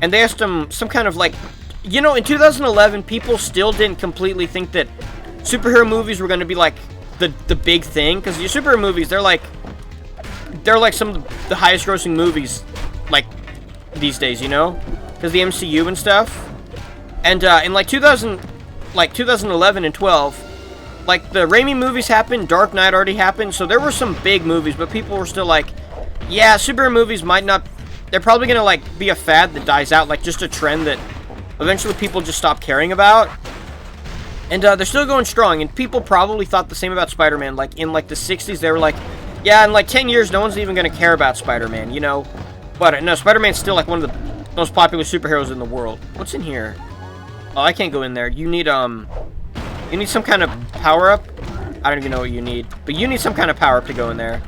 And they asked him some kind of, like... You know, in 2011, people still didn't completely think that superhero movies were going to be, like, the big thing. Because your superhero movies, they're, like, some of the highest grossing movies, like, these days, you know? Because the MCU and stuff. And in, like, 2011 and 12, like, the Raimi movies happened, Dark Knight already happened, so there were some big movies, but people were still like, yeah, superhero movies might not, they're probably gonna, like, be a fad that dies out, like, just a trend that eventually people just stop caring about. And, they're still going strong, and people probably thought the same about Spider-Man, like, in, like, the 60s, they were like, yeah, in, like, 10 years, no one's even gonna care about Spider-Man, you know? But, no, Spider-Man's still, like, one of the most popular superheroes in the world. What's in here? Oh, I can't go in there. You need some kind of power-up? I don't even know what you need. But you need some kind of power-up to go in there.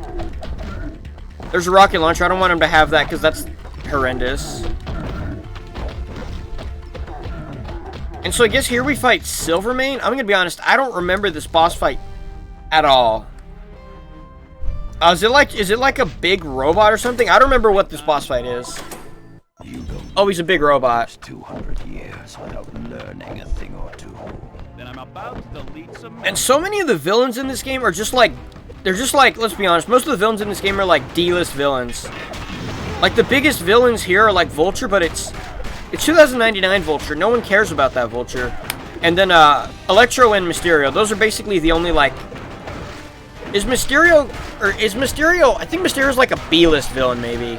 There's a rocket launcher. I don't want him to have that, because that's horrendous. And so I guess here we fight Silvermane. I'm going to be honest, I don't remember this boss fight at all. Is it like a big robot or something? I don't remember what this boss fight is. Oh, he's a big robot. 200 years without learning a thing or two. Then I'm about to delete some. And so many of the villains in this game are just like, they're just like, let's be honest, most of the villains in this game are like D-list villains. Like the biggest villains here are like Vulture, but it's 2099 Vulture. No one cares about that Vulture. And then Electro and Mysterio. Those are basically the only like. Is Mysterio, I think Mysterio's like a B-list villain maybe.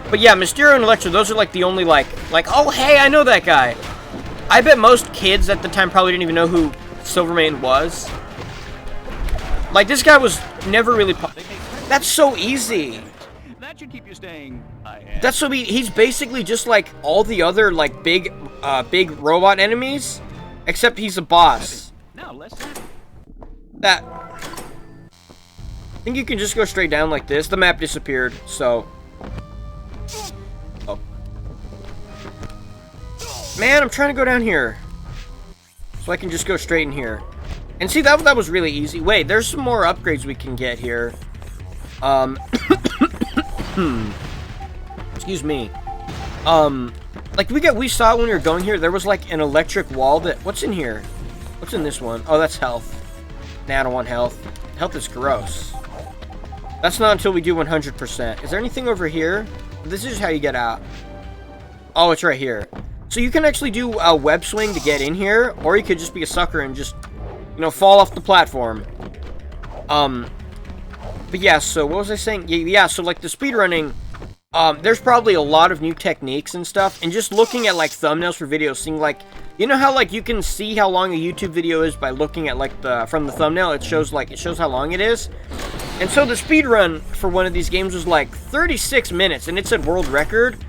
But yeah, Mysterio and Electro, those are like the only like, oh hey, I know that guy. I bet most kids at the time probably didn't even know who Silvermane was. Like, this guy was never really That's so easy. That should keep you staying. That's so he's basically just like all the other like big robot enemies, except he's a boss. Now let's. That. I think you can just go straight down like this. The map disappeared, so. Oh. Man, I'm trying to go down here. So I can just go straight in here. And see, that was really easy. Wait, there's some more upgrades we can get here. Excuse me. Like we saw when we were going here, there was like an electric wall that, what's in here? What's in this one? Oh, that's health. Nah, I don't want health. Health is gross. That's not until we do 100%. Is there anything over here? This is how you get out. Oh, it's right here. So you can actually do a web swing to get in here, or you could just be a sucker and just, you know, fall off the platform. But yeah, so what was I saying? Yeah, so like the speedrunning, there's probably a lot of new techniques and stuff, and just looking at like thumbnails for videos, seeing like, you know how like you can see how long a YouTube video is by looking at like from the thumbnail, it shows how long it is. And so the speedrun for one of these games was like 36 minutes, and it said world record.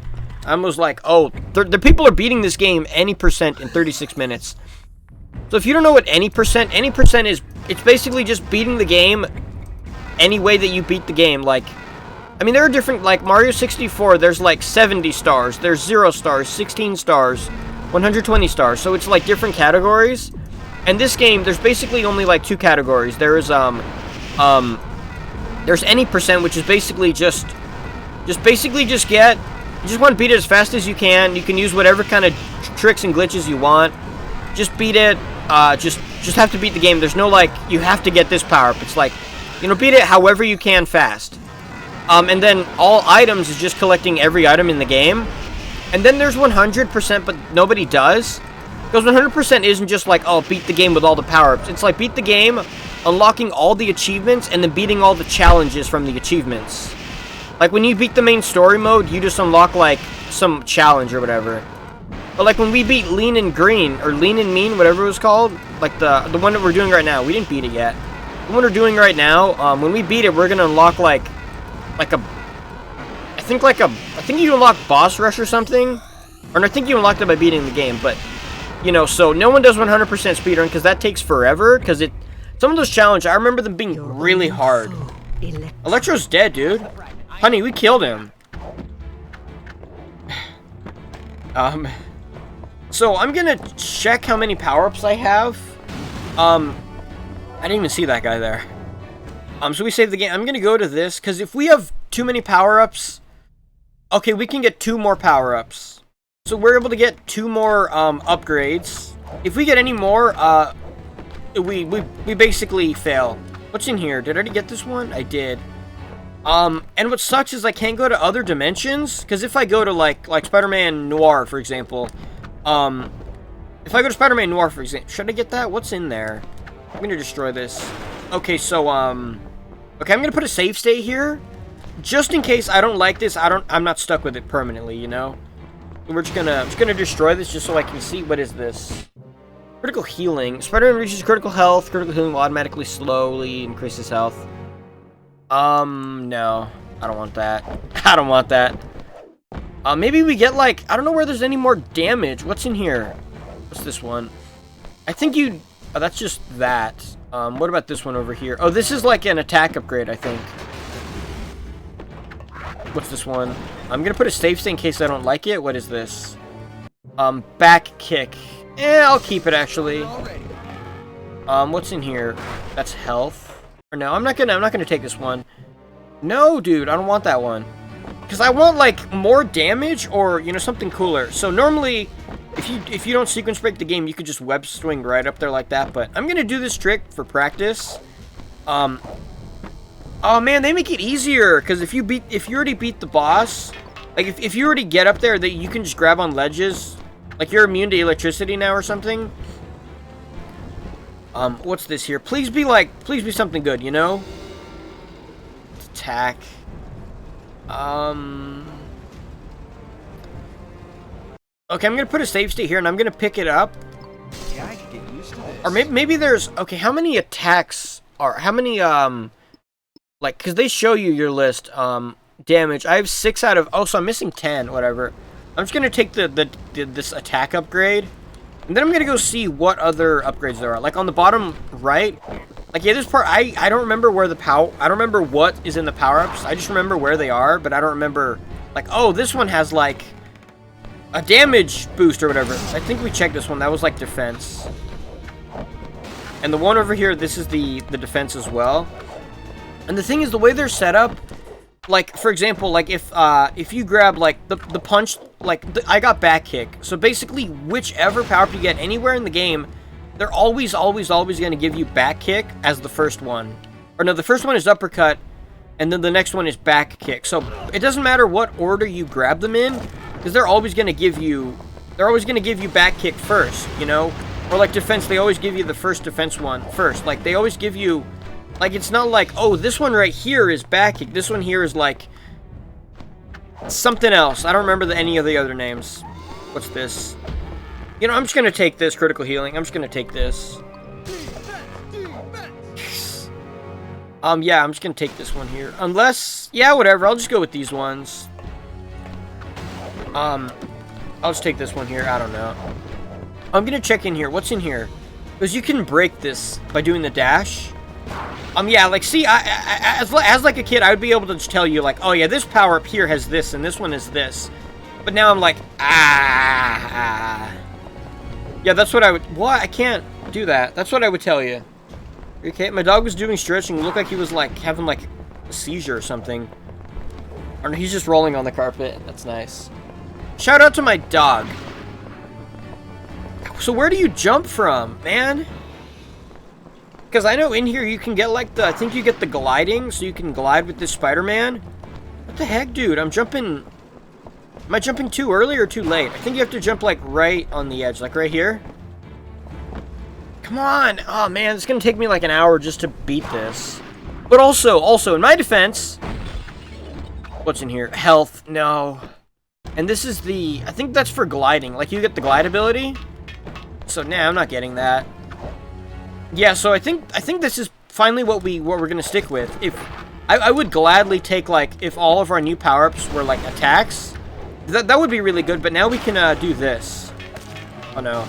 I was like, oh, the people are beating this game any percent in 36 minutes. So if you don't know what any percent is, it's basically just beating the game any way that you beat the game. Like, I mean, there are different, like Mario 64, there's like 70 stars, there's 0 stars, 16 stars, 120 stars. So it's like different categories. And this game, there's basically only like 2 categories. There's any percent, which is basically just you just want to beat it as fast as you can. You can use whatever kind of tricks and glitches you want. Just beat it. Just have to beat the game. There's no like, you have to get this power up. It's like, you know, beat it however you can fast. And then all items is just collecting every item in the game. And then there's 100%, but nobody does. Because 100% isn't just like, oh, beat the game with all the power-ups. It's like, beat the game, unlocking all the achievements, and then beating all the challenges from the achievements. Like, when you beat the main story mode, you just unlock, like, some challenge or whatever. But, like, when we beat Lean and Green, or Lean and Mean, whatever it was called, like, the one that we're doing right now, we didn't beat it yet. The one we're doing right now, when we beat it, we're gonna unlock, I think you unlock Boss Rush or something. Or I think you unlocked it by beating the game, but, you know, so no one does 100% speedrun, because that takes forever, because some of those challenges, I remember them being really hard. Electro's dead, dude. Honey, we killed him. So I'm gonna check how many power-ups I have. I didn't even see that guy there. So we saved the game. I'm gonna go to this, because if we have too many power-ups, okay, we can get 2 more power-ups. So we're able to get 2 more upgrades. If we get any more, we basically fail. What's in here? Did I already get this one? I did. And what sucks is I can't go to other dimensions, because if I go to, like Spider-Man Noir, for example, if I go to Spider-Man Noir, for example, should I get that? What's in there? I'm gonna destroy this. Okay, so, okay, I'm gonna put a save state here. Just in case I don't like this, I'm not stuck with it permanently, you know? We're just gonna destroy this just so I can see what is this. Critical healing. Spider-Man reaches critical health. Critical healing will automatically slowly increase his health. No. I don't want that. I don't want that. Maybe we get, like, I don't know where there's any more damage. What's in here? What's this one? I think you... Oh, that's just that. What about this one over here? Oh, this is like an attack upgrade, I think. What's this one? I'm gonna put a save state in case I don't like it. What is this? Back kick. I'll keep it, actually. What's in here? That's health. Or no, I'm not gonna take this one. No, dude, I don't want that one. Because I want, like, more damage or, you know, something cooler. So normally, if you don't sequence break the game, you could just web swing right up there like that. But I'm going to do this trick for practice. Oh, man, they make it easier. Because if you already beat the boss, like, if you already get up there, that you can just grab on ledges. Like, you're immune to electricity now or something. What's this here? Please be something good, you know? Attack. Okay, I'm gonna put a save state here, and I'm gonna pick it up. Yeah, I could get used to this. Or maybe there's... Okay, how many attacks are... How many, like, because they show you your list, damage. I have 6 out of... Oh, so I'm missing 10, whatever. I'm just gonna take this attack upgrade, and then I'm gonna go see what other upgrades there are. Like, on the bottom right... Like, yeah, this part, I don't remember where the power... I don't remember what is in the power-ups. I just remember where they are, but I don't remember... Like, oh, this one has, like, a damage boost or whatever. I think we checked this one. That was, like, defense. And the one over here, this is the defense as well. And the thing is, the way they're set up... Like, for example, like, if you grab, like, the punch... Like, I got back kick. So, basically, whichever power-up you get anywhere in the game... They're always going to give you back kick as the first one. Or no, the first one is uppercut, and then the next one is back kick. So it doesn't matter what order you grab them in, because they're always going to give you back kick first, you know? Or like defense, they always give you the first defense one first. Like they always give you, like it's not like, oh, this one right here is back kick. This one here is like something else. I don't remember any of the other names. What's this? You know, I'm just going to take this critical healing. I'm just going to take this. Yeah, I'm just going to take this one here. Unless, yeah, whatever. I'll just go with these ones. I'll just take this one here. I don't know. I'm going to check in here. What's in here? Because you can break this by doing the dash. Yeah, like, see, as like a kid, I would be able to just tell you, like, oh, yeah, this power up here has this, and this one is this. But now I'm like, Yeah, that's what I would... What? I can't do that. That's what I would tell you. Okay, my dog was doing stretching. It looked like he was, like, having, like, a seizure or something. Or no, he's just rolling on the carpet. That's nice. Shout out to my dog. So where do you jump from, man? Because I know in here you can get, like, I think you get the gliding, so you can glide with this Spider-Man. What the heck, dude? I'm jumping... Am I jumping too early or too late? I think you have to jump, like, right on the edge. Like, right here. Come on! Oh, man, it's gonna take me, like, an hour just to beat this. But also, in my defense... What's in here? Health. No. And this is the... I think that's for gliding. Like, you get the glide ability. So, nah, I'm not getting that. Yeah, so I think this is finally what we're gonna stick with. If... I would gladly take, like, if all of our new power-ups were, like, attacks... That would be really good, but now we can do this. Oh no.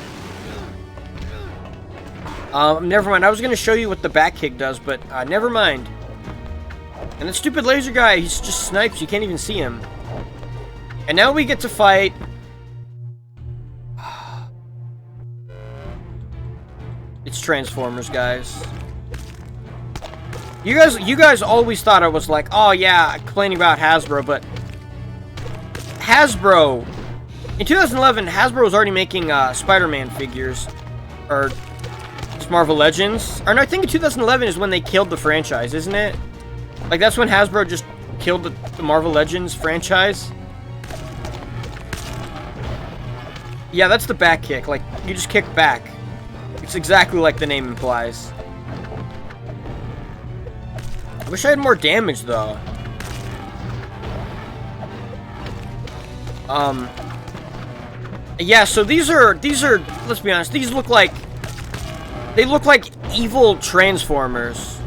Never mind. I was going to show you what the back kick does, but never mind. And the stupid laser guy, he's just snipes. You can't even see him. And now we get to fight... It's Transformers, guys. You guys always thought I was like, oh yeah, complaining about Hasbro, but... Hasbro, in 2011, Hasbro was already making Spider-Man figures, or Marvel Legends. Or no, I think in 2011 is when they killed the franchise, isn't it? Like that's when Hasbro just killed the Marvel Legends franchise. Yeah, that's the back kick. Like you just kick back. It's exactly like the name implies. I wish I had more damage, though. Yeah, so these are, let's be honest, these look like, they look like evil Transformers.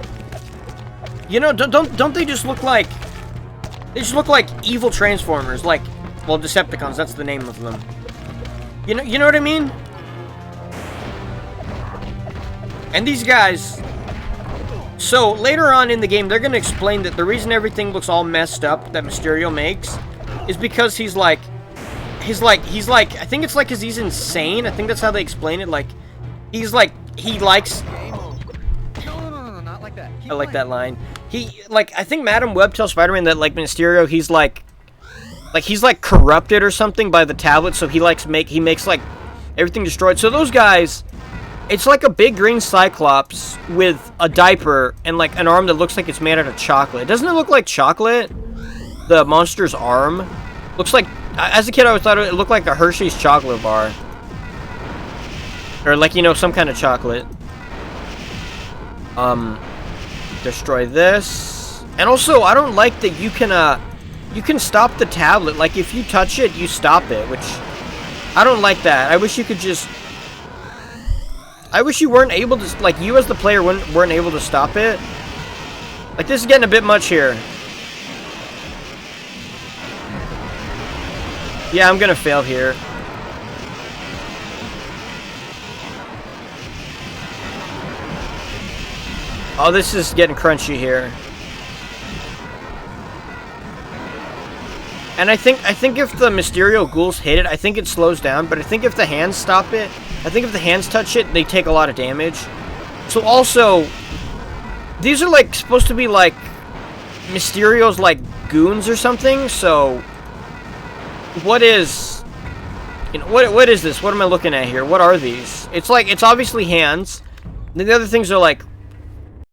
You know, don't they just look like, they just look like evil Transformers, like, well, Decepticons, that's the name of them. You know what I mean? And these guys, so later on in the game, they're going to explain that the reason everything looks all messed up that Mysterio makes is because he's like, I think it's like because he's insane. I think that's how they explain it. Like, he's like, he likes, No, not like that. I like that line. He, like, I think Madam Web tells Spider-Man that, like, Mysterio, he's like corrupted or something by the tablet, so he makes like everything destroyed. So those guys, it's like a big green Cyclops with a diaper and like an arm that looks like it's made out of chocolate. Doesn't it look like chocolate? The monster's arm looks like, as a kid I always thought it looked like a Hershey's chocolate bar. Or like, you know, some kind of chocolate. Destroy this. And also, I don't like that you can stop the tablet. Like, if you touch it, you stop it, which I don't like that. I wish you could just, I wish you weren't able to, like, you as the player weren't able to stop it. Like, this is getting a bit much here. Yeah, I'm gonna fail here. Oh, this is getting crunchy here. And I think if the Mysterio ghouls hit it, I think it slows down. But I think if the hands stop it, I think if the hands touch it, they take a lot of damage. So also, these are like supposed to be like Mysterio's like goons or something. So what is, you know, what is this? What am I looking at here? What are these? It's like, it's obviously hands. And then the other things are like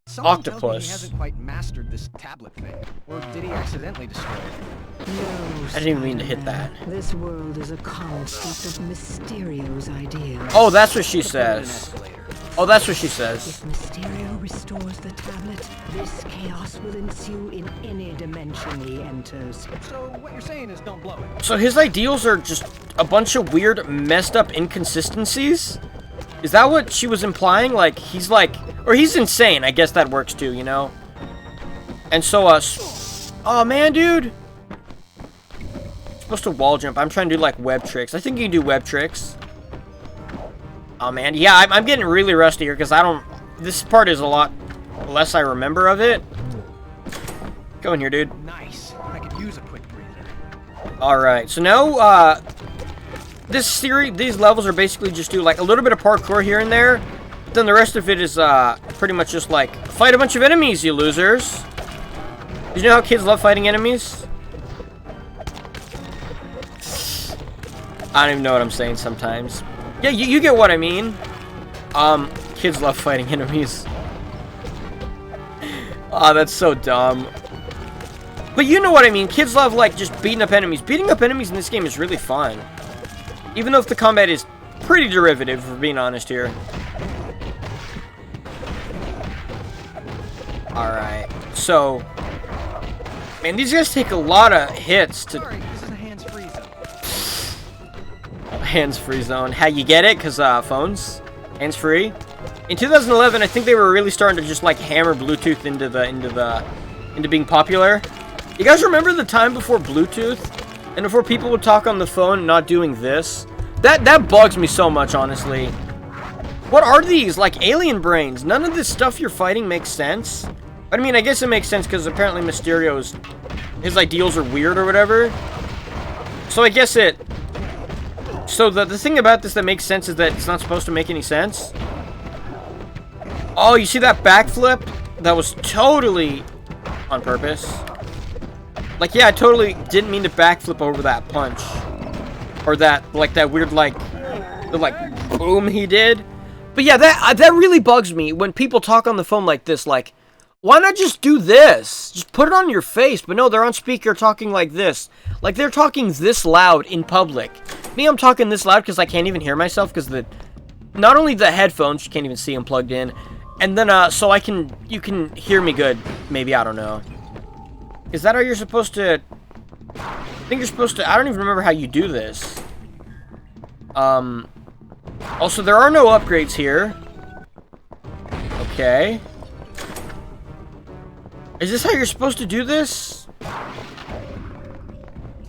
Someone tells me octopus. he hasn't quite mastered this tablet thing. Or did he accidentally destroy it? No, I didn't even mean to hit that. Spider-Man. This world is a construct of Mysterio's ideas. Oh, that's what she An says. escalator. Oh, that's what she says. If Mysterio restores the tablet, this chaos will ensue in any dimension he enters. So what you're saying is don't blow it. So his ideals are just a bunch of weird, messed up inconsistencies? Is that what she was implying? Like, he's like, or he's insane. I guess that works too, you know? And so, oh man, dude. Supposed to wall jump. I'm trying to do like web tricks. I think you can do web tricks. Oh man, yeah, I'm getting really rusty here because I don't, this part is a lot less I remember of it. Go in here, dude. Nice. I could use a quick breather. Alright, so now, these levels are basically just do like a little bit of parkour here and there. But then the rest of it is, pretty much just like, fight a bunch of enemies, you losers. Did you know how kids love fighting enemies? I don't even know what I'm saying sometimes. Yeah, you get what I mean. Kids love fighting enemies. Oh, that's so dumb. But you know what I mean. Kids love, like, just beating up enemies. Beating up enemies in this game is really fun. Even though if the combat is pretty derivative, if we're being honest here. Alright. So, man, these guys take a lot of hits to... Sorry, this is a hands-free zone. Hands-free zone. How you get it? Because, phones? Hands-free? In 2011, I think they were really starting to just, like, hammer Bluetooth into being popular. You guys remember the time before Bluetooth? And before people would talk on the phone not doing this? That bugs me so much, honestly. What are these? Like, alien brains. None of this stuff you're fighting makes sense. I mean, I guess it makes sense because apparently Mysterio's... his ideals are weird or whatever. So I guess it... So the thing about this that makes sense is that it's not supposed to make any sense. Oh, you see that backflip? That was totally on purpose. Like, yeah, I totally didn't mean to backflip over that punch. Or that, like, that weird, like, the, like, boom he did. But yeah, that really bugs me when people talk on the phone like this, like, why not just do this? Just put it on your face. But no, they're on speaker talking like this. Like, they're talking this loud in public. Me, I'm talking this loud because I can't even hear myself because not only the headphones, you can't even see them plugged in, And then, so you can hear me good. Maybe, I don't know. Is that how you're supposed to... I think you're supposed to... I don't even remember how you do this. Also, there are no upgrades here. Okay. Is this how you're supposed to do this?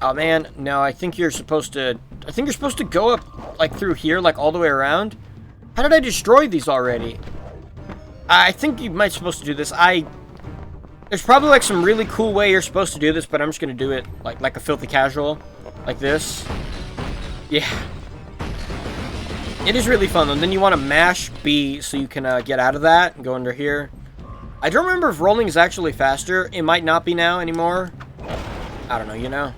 Oh, man. No, I think you're supposed to... I think you're supposed to go up, like, through here, like, all the way around. How did I destroy these already? I think you might supposed to do this. There's probably, like, some really cool way you're supposed to do this, but I'm just gonna do it, like a filthy casual. Like this. Yeah. It is really fun, though. Then you want to mash B so you can get out of that and go under here. I don't remember if rolling is actually faster. It might not be now anymore. I don't know, you know?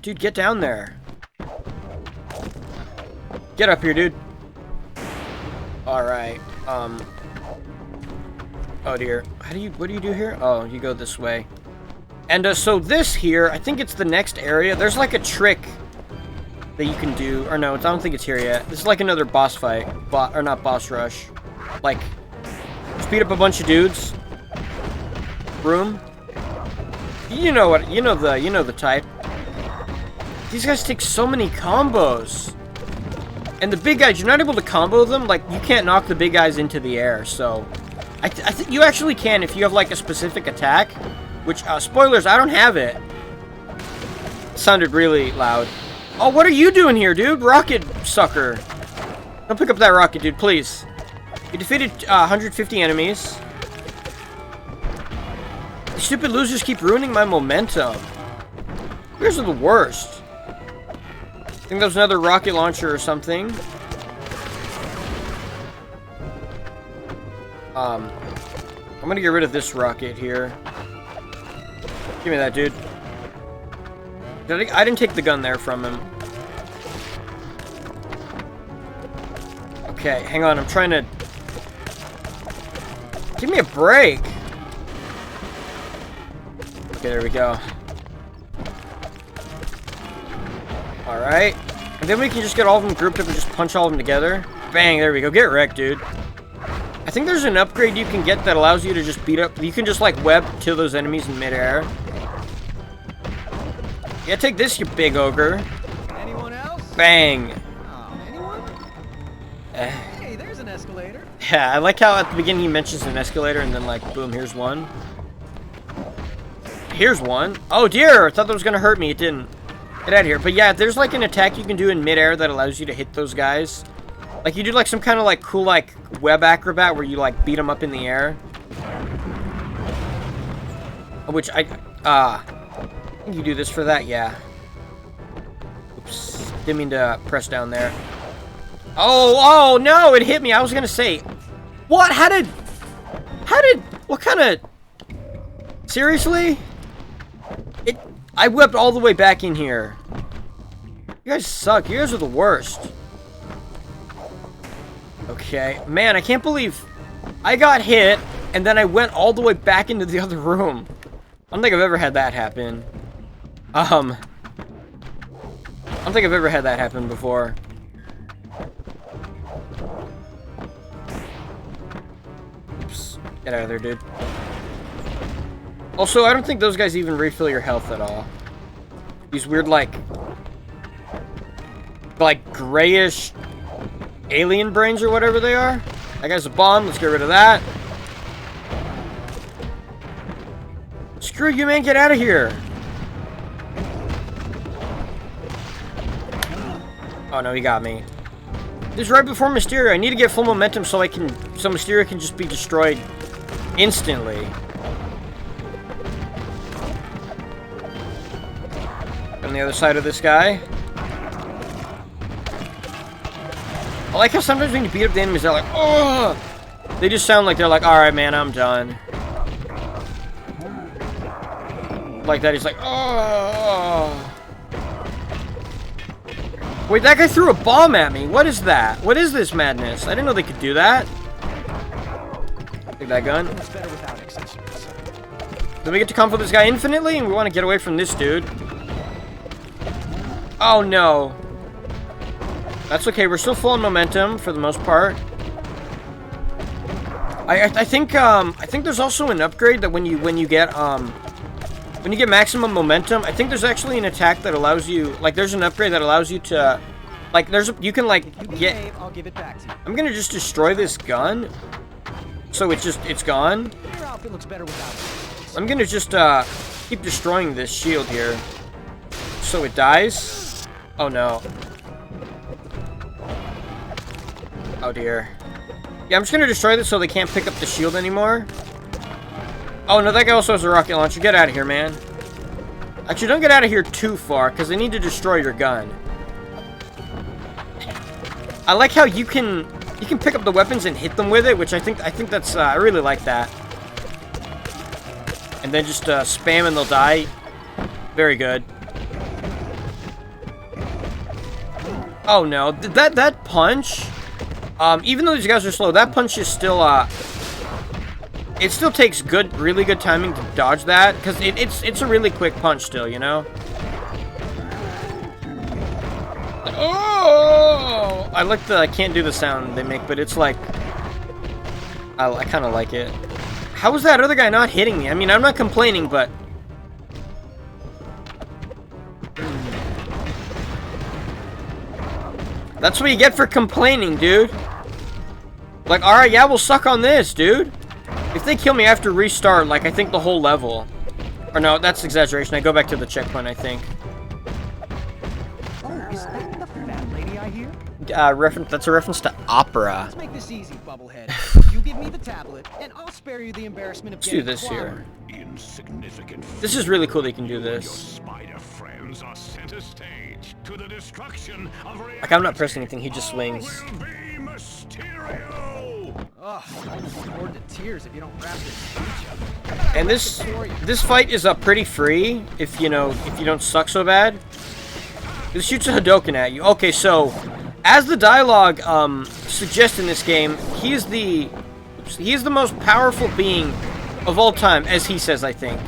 Dude, get down there. Get up here, dude. Alright, oh dear. What do you do here? Oh, you go this way. And, so this here, I think it's the next area. There's, like, a trick that you can do. Or no, I don't think it's here yet. This is like another boss fight. Or not boss rush. Like, speed up a bunch of dudes. Room. You know what, you know the type. These guys take so many combos. And the big guys, you're not able to combo them. Like, you can't knock the big guys into the air, so... I think you actually can if you have, like, a specific attack. Which, spoilers, I don't have it. It sounded really loud. Oh, what are you doing here, dude? Rocket sucker. Don't pick up that rocket, dude, please. You defeated 150 enemies. These stupid losers keep ruining my momentum. You guys are the worst. I think that was another rocket launcher or something. I'm gonna get rid of this rocket here. Give me that, dude. I didn't take the gun there from him. Okay, hang on. I'm trying to... Give me a break. Okay, there we go. Alright. And then we can just get all of them grouped up and just punch all of them together. Bang, there we go. Get wrecked, dude. I think there's an upgrade you can get that allows you to just beat up... You can just, like, web kill those enemies in midair. Yeah, take this, you big ogre. Anyone else? Bang. Oh, anyone? Hey, there's an escalator. Yeah, I like how at the beginning he mentions an escalator and then, like, boom, here's one. Here's one. Oh, dear. I thought that was going to hurt me. It didn't. Get out of here. But, yeah, there's, like, an attack you can do in midair that allows you to hit those guys. Like, you do, like, some kind of, like, cool, like, web acrobat where you, like, beat them up in the air. Which I think you do this for that, yeah. Oops. Didn't mean to press down there. Oh, no, it hit me. I was gonna say, what? What kind of... Seriously? I whipped all the way back in here. You guys suck. You guys are the worst. Okay. Man, I can't believe I got hit, and then I went all the way back into the other room. I don't think I've ever had that happen. I don't think I've ever had that happen before. Oops. Get out of there, dude. Also, I don't think those guys even refill your health at all. These weird, like grayish alien brains or whatever they are. That guy's a bomb. Let's get rid of that. Screw you, man. Get out of here. Oh, no, he got me. This is right before Mysterio. I need to get full momentum so Mysterio can just be destroyed instantly. On the other side of this guy. I like how sometimes when you beat up the enemies, they're like, oh! They just sound like they're like, alright, man, I'm done. Like that, he's like, oh! Wait, that guy threw a bomb at me. What is that? What is this madness? I didn't know they could do that. Take that gun. It's better without accessories. Then we get to combo this guy infinitely, and we want to get away from this dude. Oh, no. That's okay. We're still full on momentum for the most part. I think there's also an upgrade that when you get maximum momentum, I think there's actually an attack that allows you, like, there's an upgrade that allows you to, like, you can like get. I'll give it back to you. I'm gonna just destroy this gun, so it's gone. Your outfit looks better without it. I'm gonna just keep destroying this shield here, so it dies. Oh no. Oh dear. Yeah, I'm just gonna destroy this so they can't pick up the shield anymore. Oh no, that guy also has a rocket launcher. Get out of here, man. Actually, don't get out of here too far, because they need to destroy your gun. I like how you can pick up the weapons and hit them with it, which I think that's I really like that. And then just spam and they'll die. Very good. Oh no, that punch. Even though these guys are slow, that punch is still, it still takes really good timing to dodge that, because it's a really quick punch still, you know? Oh! I like the, I can't do the sound they make, but it's like, I kind of like it. How was that other guy not hitting me? I mean, I'm not complaining, but... That's what you get for complaining, dude. Like, alright, yeah, we'll suck on this, dude. If they kill me, I have to restart, like, I think the whole level. Or no, that's exaggeration. I go back to the checkpoint, I think. Oh, is that the fat lady I hear? That's a reference to opera. Let's make this easy, Bubblehead. You give me the tablet, and I'll spare you the embarrassment of Let's do getting this clobbered. here. Insignificant. This is really cool that you can do Your this. spider friends are center stage to the destruction of reality. Like, I'm not pressing anything, he just swings. All will be Mysterio. Ugh, I'm bored to tears if you don't wrap this speech up. And this fight is pretty free if you don't suck so bad. It shoots a Hadoken at you. Okay, so as the dialogue suggests in this game, he is the most powerful being of all time, as he says, I think.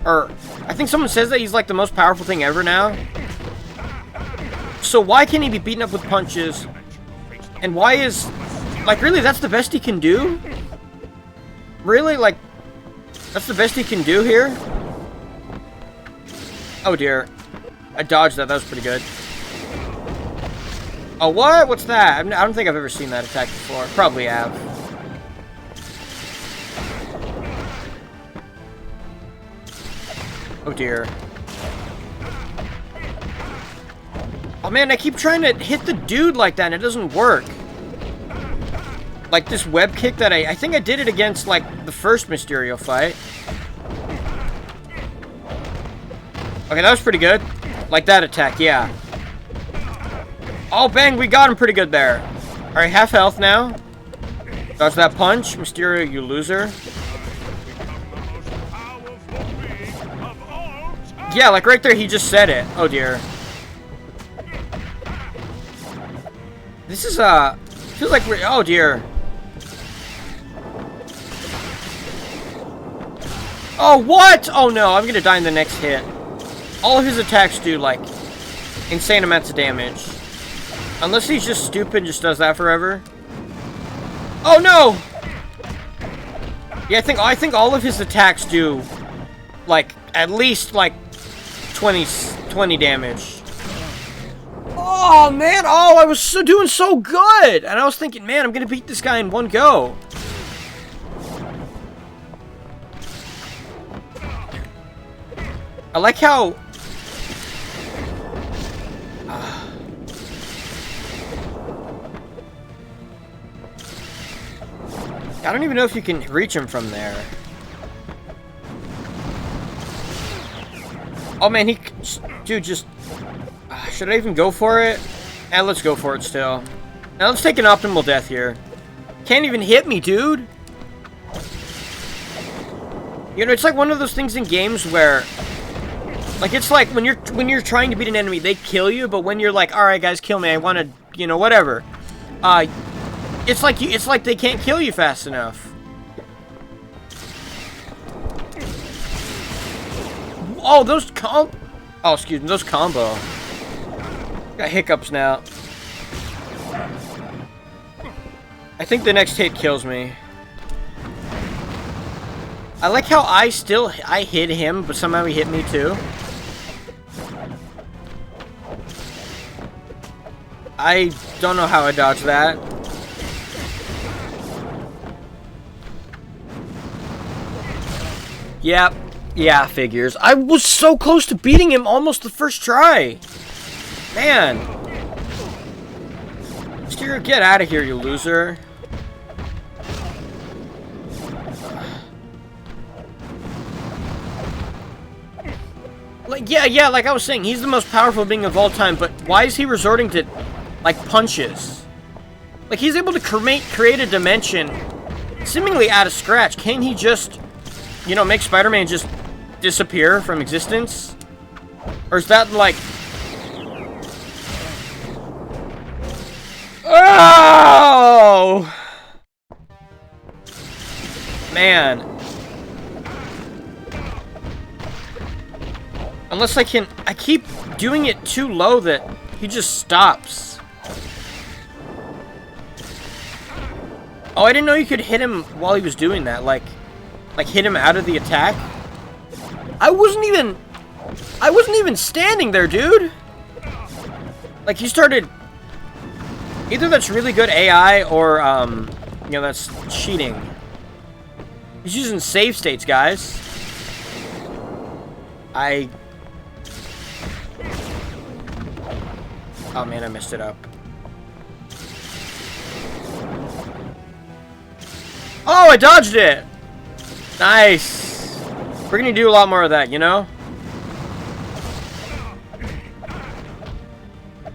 Or I think someone says that he's like the most powerful thing ever now. So why can he be beaten up with punches? And why is, like, really, that's the best he can do? Really? Like, that's the best he can do here? Oh dear. I dodged that. That was pretty good. Oh, what? What's that? I don't think I've ever seen that attack before. Probably have. Oh dear. Oh man, I keep trying to hit the dude like that and it doesn't work. Like this web kick that I think I did it against, like, the first Mysterio fight. Okay, that was pretty good. Like that attack, yeah. Oh, bang, we got him pretty good there. Alright, half health now. Dodge that punch. Mysterio, you loser. Yeah, like right there, he just said it. Oh, dear. This is, feels like we're, oh, dear. Oh, what? Oh, no, I'm gonna die in the next hit. All of his attacks do, like, insane amounts of damage. Unless he's just stupid and just does that forever. Oh, no! Yeah, I think all of his attacks do, like, at least, like, 20 damage. Oh, man! Oh, I was doing so good! And I was thinking, man, I'm gonna beat this guy in one go. I like how... I don't even know if you can reach him from there. Oh man, dude, just... should I even go for it? Eh, let's go for it still. Now let's take an optimal death here. Can't even hit me, dude! You know, it's like one of those things in games where... Like, it's like when you're trying to beat an enemy, they kill you, but when you're like, alright guys, kill me, I wanna, you know, whatever. It's like they can't kill you fast enough. Oh, those oh, excuse me, those combo. Got hiccups now. I think the next hit kills me. I like how I hit him, but somehow he hit me too. I don't know how I dodged that. Yep. Yeah, figures. I was so close to beating him almost the first try. Man. Mysterio, get out of here, you loser. Like, yeah, like I was saying, he's the most powerful being of all time, but why is he resorting to, like, punches? Like, he's able to create a dimension seemingly out of scratch. Can't he just, you know, make Spider-Man just disappear from existence? Or is that, like... Oh! Man. Unless I keep doing it too low that he just stops. Oh, I didn't know you could hit him while he was doing that, like hit him out of the attack. I wasn't even standing there, dude. Like, he started... Either that's really good AI or, you know, that's cheating. He's using save states, guys. Oh man, I messed it up. Oh, I dodged it! Nice! We're gonna do a lot more of that, you know?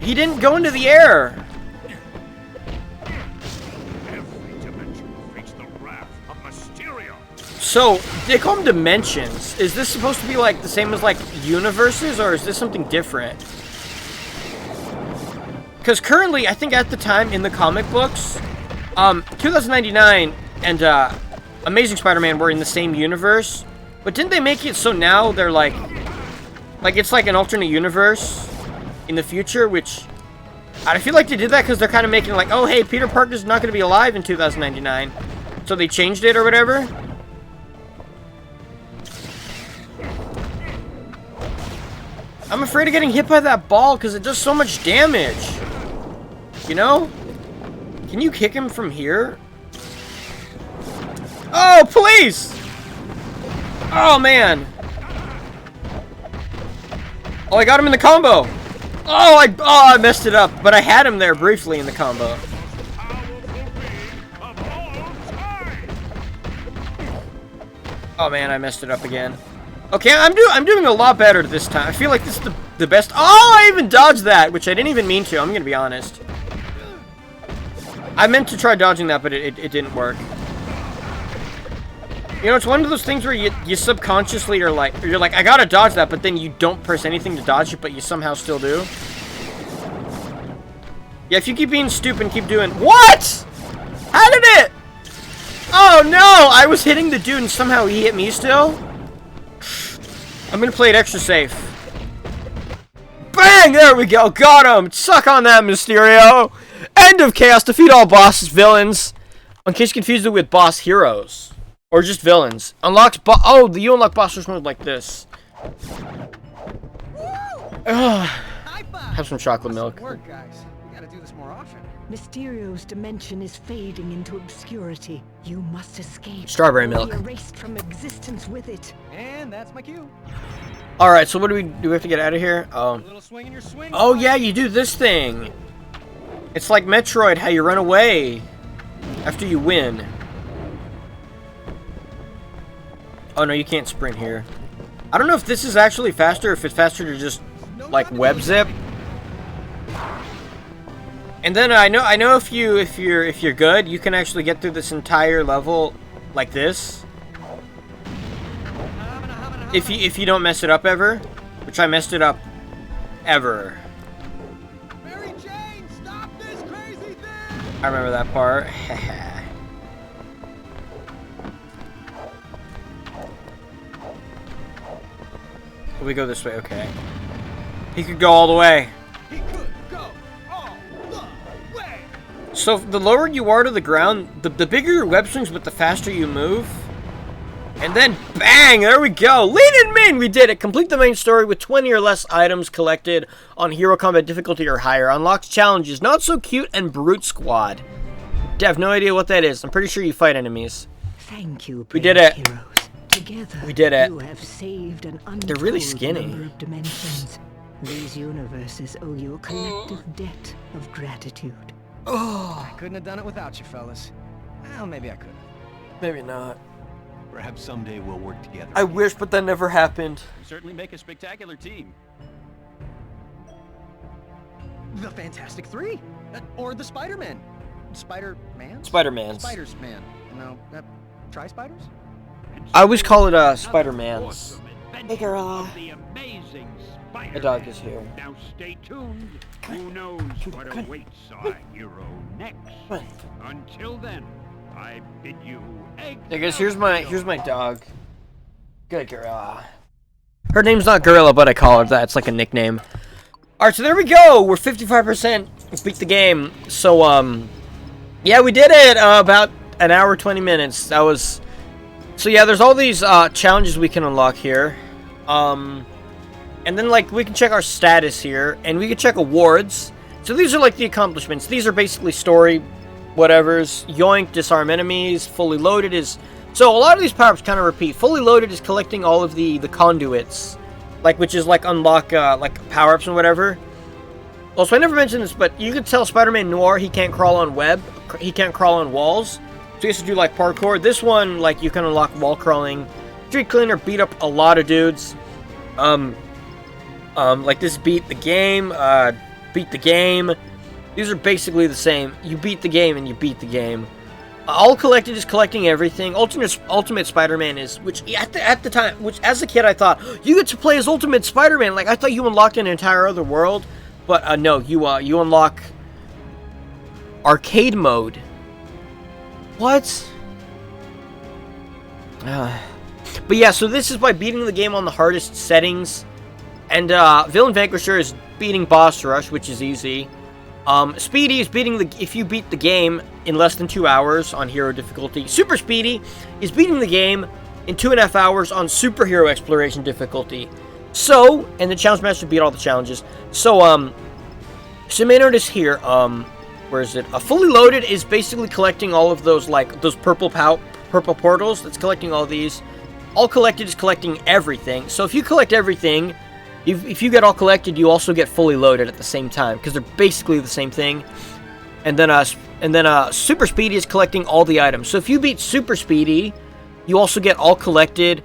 He didn't go into the air! Every dimension faces the wrath of Mysterio. So, they call them dimensions. Is this supposed to be like the same as like universes, or is this something different? Because currently, I think at the time in the comic books, 2099 and Amazing Spider-Man were in the same universe. But didn't they make it so now they're like it's like an alternate universe in the future, which I feel like they did that because they're kind of making like, oh hey, Peter Parker's not going to be alive in 2099. So they changed it or whatever. I'm afraid of getting hit by that ball because it does so much damage. You know? Can you kick him from here? Oh, please! Oh, man. Oh, I got him in the combo. Oh, I messed it up. But I had him there briefly in the combo. Oh, man, I messed it up again. Okay, I'm doing a lot better this time. I feel like this is the best. Oh, I even dodged that, which I didn't even mean to. I'm gonna be honest. I meant to try dodging that, but it didn't work. You know, it's one of those things where you subconsciously are like, you're like, I gotta dodge that, but then you don't press anything to dodge it, but you somehow still do. Yeah, if you keep being stupid and keep doing... What?! How did it... Oh, no! I was hitting the dude and somehow he hit me still? I'm gonna play it extra safe. Bang! There we go! Got him! Suck on that, Mysterio! End of Chaos! Defeat all boss villains! In case you confused it with boss heroes. Or just villains. Unlocks oh, you unlock boss mode like this. Have some chocolate milk. Work, guys. We gotta do this more often. Mysterio's dimension is fading into obscurity. You must escape. Strawberry or milk. be erased from existence with it. And that's my cue. Alright, so what do we have to get out of here? A little swing in your swing. Oh yeah, you do this thing. It's like Metroid, how you run away after you win. Oh no, you can't sprint here. I don't know if this is actually faster, if it's faster to just like web zip. And then I know if you're good, you can actually get through this entire level like this. If you don't mess it up ever, which I messed it up ever. Mary Jane, stop this crazy thing! I remember that part. We go this way, okay. He could go all the way. He could go all the way! So the lower you are to the ground, the bigger your web swings, but the faster you move. And then, bang, there we go. Lean and Min, we did it. Complete the main story with 20 or less items collected on Hero Combat difficulty or higher. Unlocks challenges, Not So Cute and Brute Squad. I have no idea what that is. I'm pretty sure you fight enemies. Thank you, We did it. heroes. Together, We did it. you have saved an They're really untold skinny. number of dimensions. These universes owe you a collective debt of gratitude. Oh, I couldn't have done it without you, fellas. Well, maybe I could have. maybe not. Perhaps someday we'll work together. I wish, but that never happened. You certainly make a spectacular team. The Fantastic Three? Or the Spider-Man? Spider-Man? Spider-Man's. Spider's Man. No, Tri-Spiders? I always call it Spider-Man's. Awesome adventure Hey, girl. of the amazing My Spider-Man. dog is here. Now stay tuned. Who knows what awaits our hero next? Come on. Until then, I bid you egg. I guess here's my dog. Good girl. Her name's not Gorilla, but I call her that. It's like a nickname. Alright, so there we go. We're 55% beat the game. So, yeah, we did it. About an hour, 20 minutes. That was... So, yeah, there's all these challenges we can unlock here. And then, like, we can check our status here. And we can check awards. So, these are, like, the accomplishments. These are basically story whatevers. Yoink, disarm enemies. Fully loaded is... So, a lot of these power-ups kind of repeat. Fully loaded is collecting all of the conduits. Like, which is, like, unlock, like, power-ups and whatever. Also, I never mentioned this, but you can tell Spider-Man Noir he can't crawl on web. He can't crawl on walls. So he has to do, like, parkour. This one, like, you can unlock wall crawling. Street Cleaner beat up a lot of dudes. Like, this beat the game. Beat the game. These are basically the same. You beat the game and you beat the game. All collected is collecting everything. Ultimate Spider-Man is, which at the time, which as a kid I thought you get to play as Ultimate Spider-Man. Like I thought you unlocked an entire other world, but no, you unlock arcade mode. What? But yeah, so this is by beating the game on the hardest settings, and Villain Vanquisher is beating Boss Rush, which is easy. Speedy is beating if you beat the game in less than 2 hours on hero difficulty. Super Speedy is beating the game in 2.5 hours on superhero exploration difficulty. So, and the Challenge Master beat all the challenges. So, so you may notice here, where is it? Fully Loaded is basically collecting all of those, like, those purple portals. That's collecting all these. All Collected is collecting everything. So if you collect everything, if you get all collected, you also get Fully Loaded at the same time, because they're basically the same thing. And then Super Speedy is collecting all the items. So if you beat Super Speedy, you also get all collected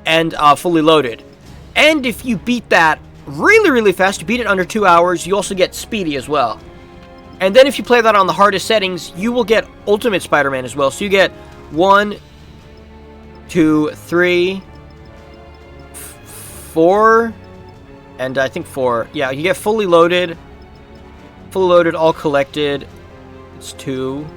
and Fully Loaded. And if you beat that really, really fast, you beat it under 2 hours, you also get Speedy as well. And then if you play that on the hardest settings, you will get Ultimate Spider-Man as well. So you get 1, 2, 3, 4... And I think 4. Yeah, you get Fully Loaded, all collected. It's 2,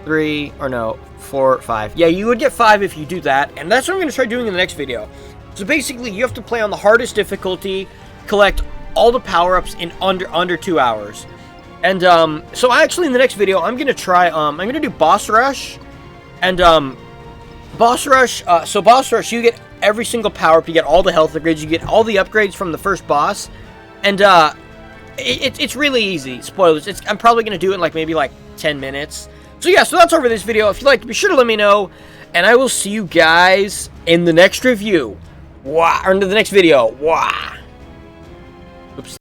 3, or no, 4, 5. Yeah, you would get 5 if you do that. And that's what I'm going to try doing in the next video. So basically, you have to play on the hardest difficulty, collect all the power-ups in under 2 hours. And so actually in the next video, I'm going to try, I'm going to do Boss Rush. And Boss Rush, so Boss Rush, you get every single power-up, you get all the health upgrades, you get all the upgrades from the first boss, and it's really easy. Spoilers, I'm probably going to do it in like maybe like 10 minutes. So yeah, so that's over this video. If you liked it, be sure to let me know, and I will see you guys in the next review. Or in the next video. Oops.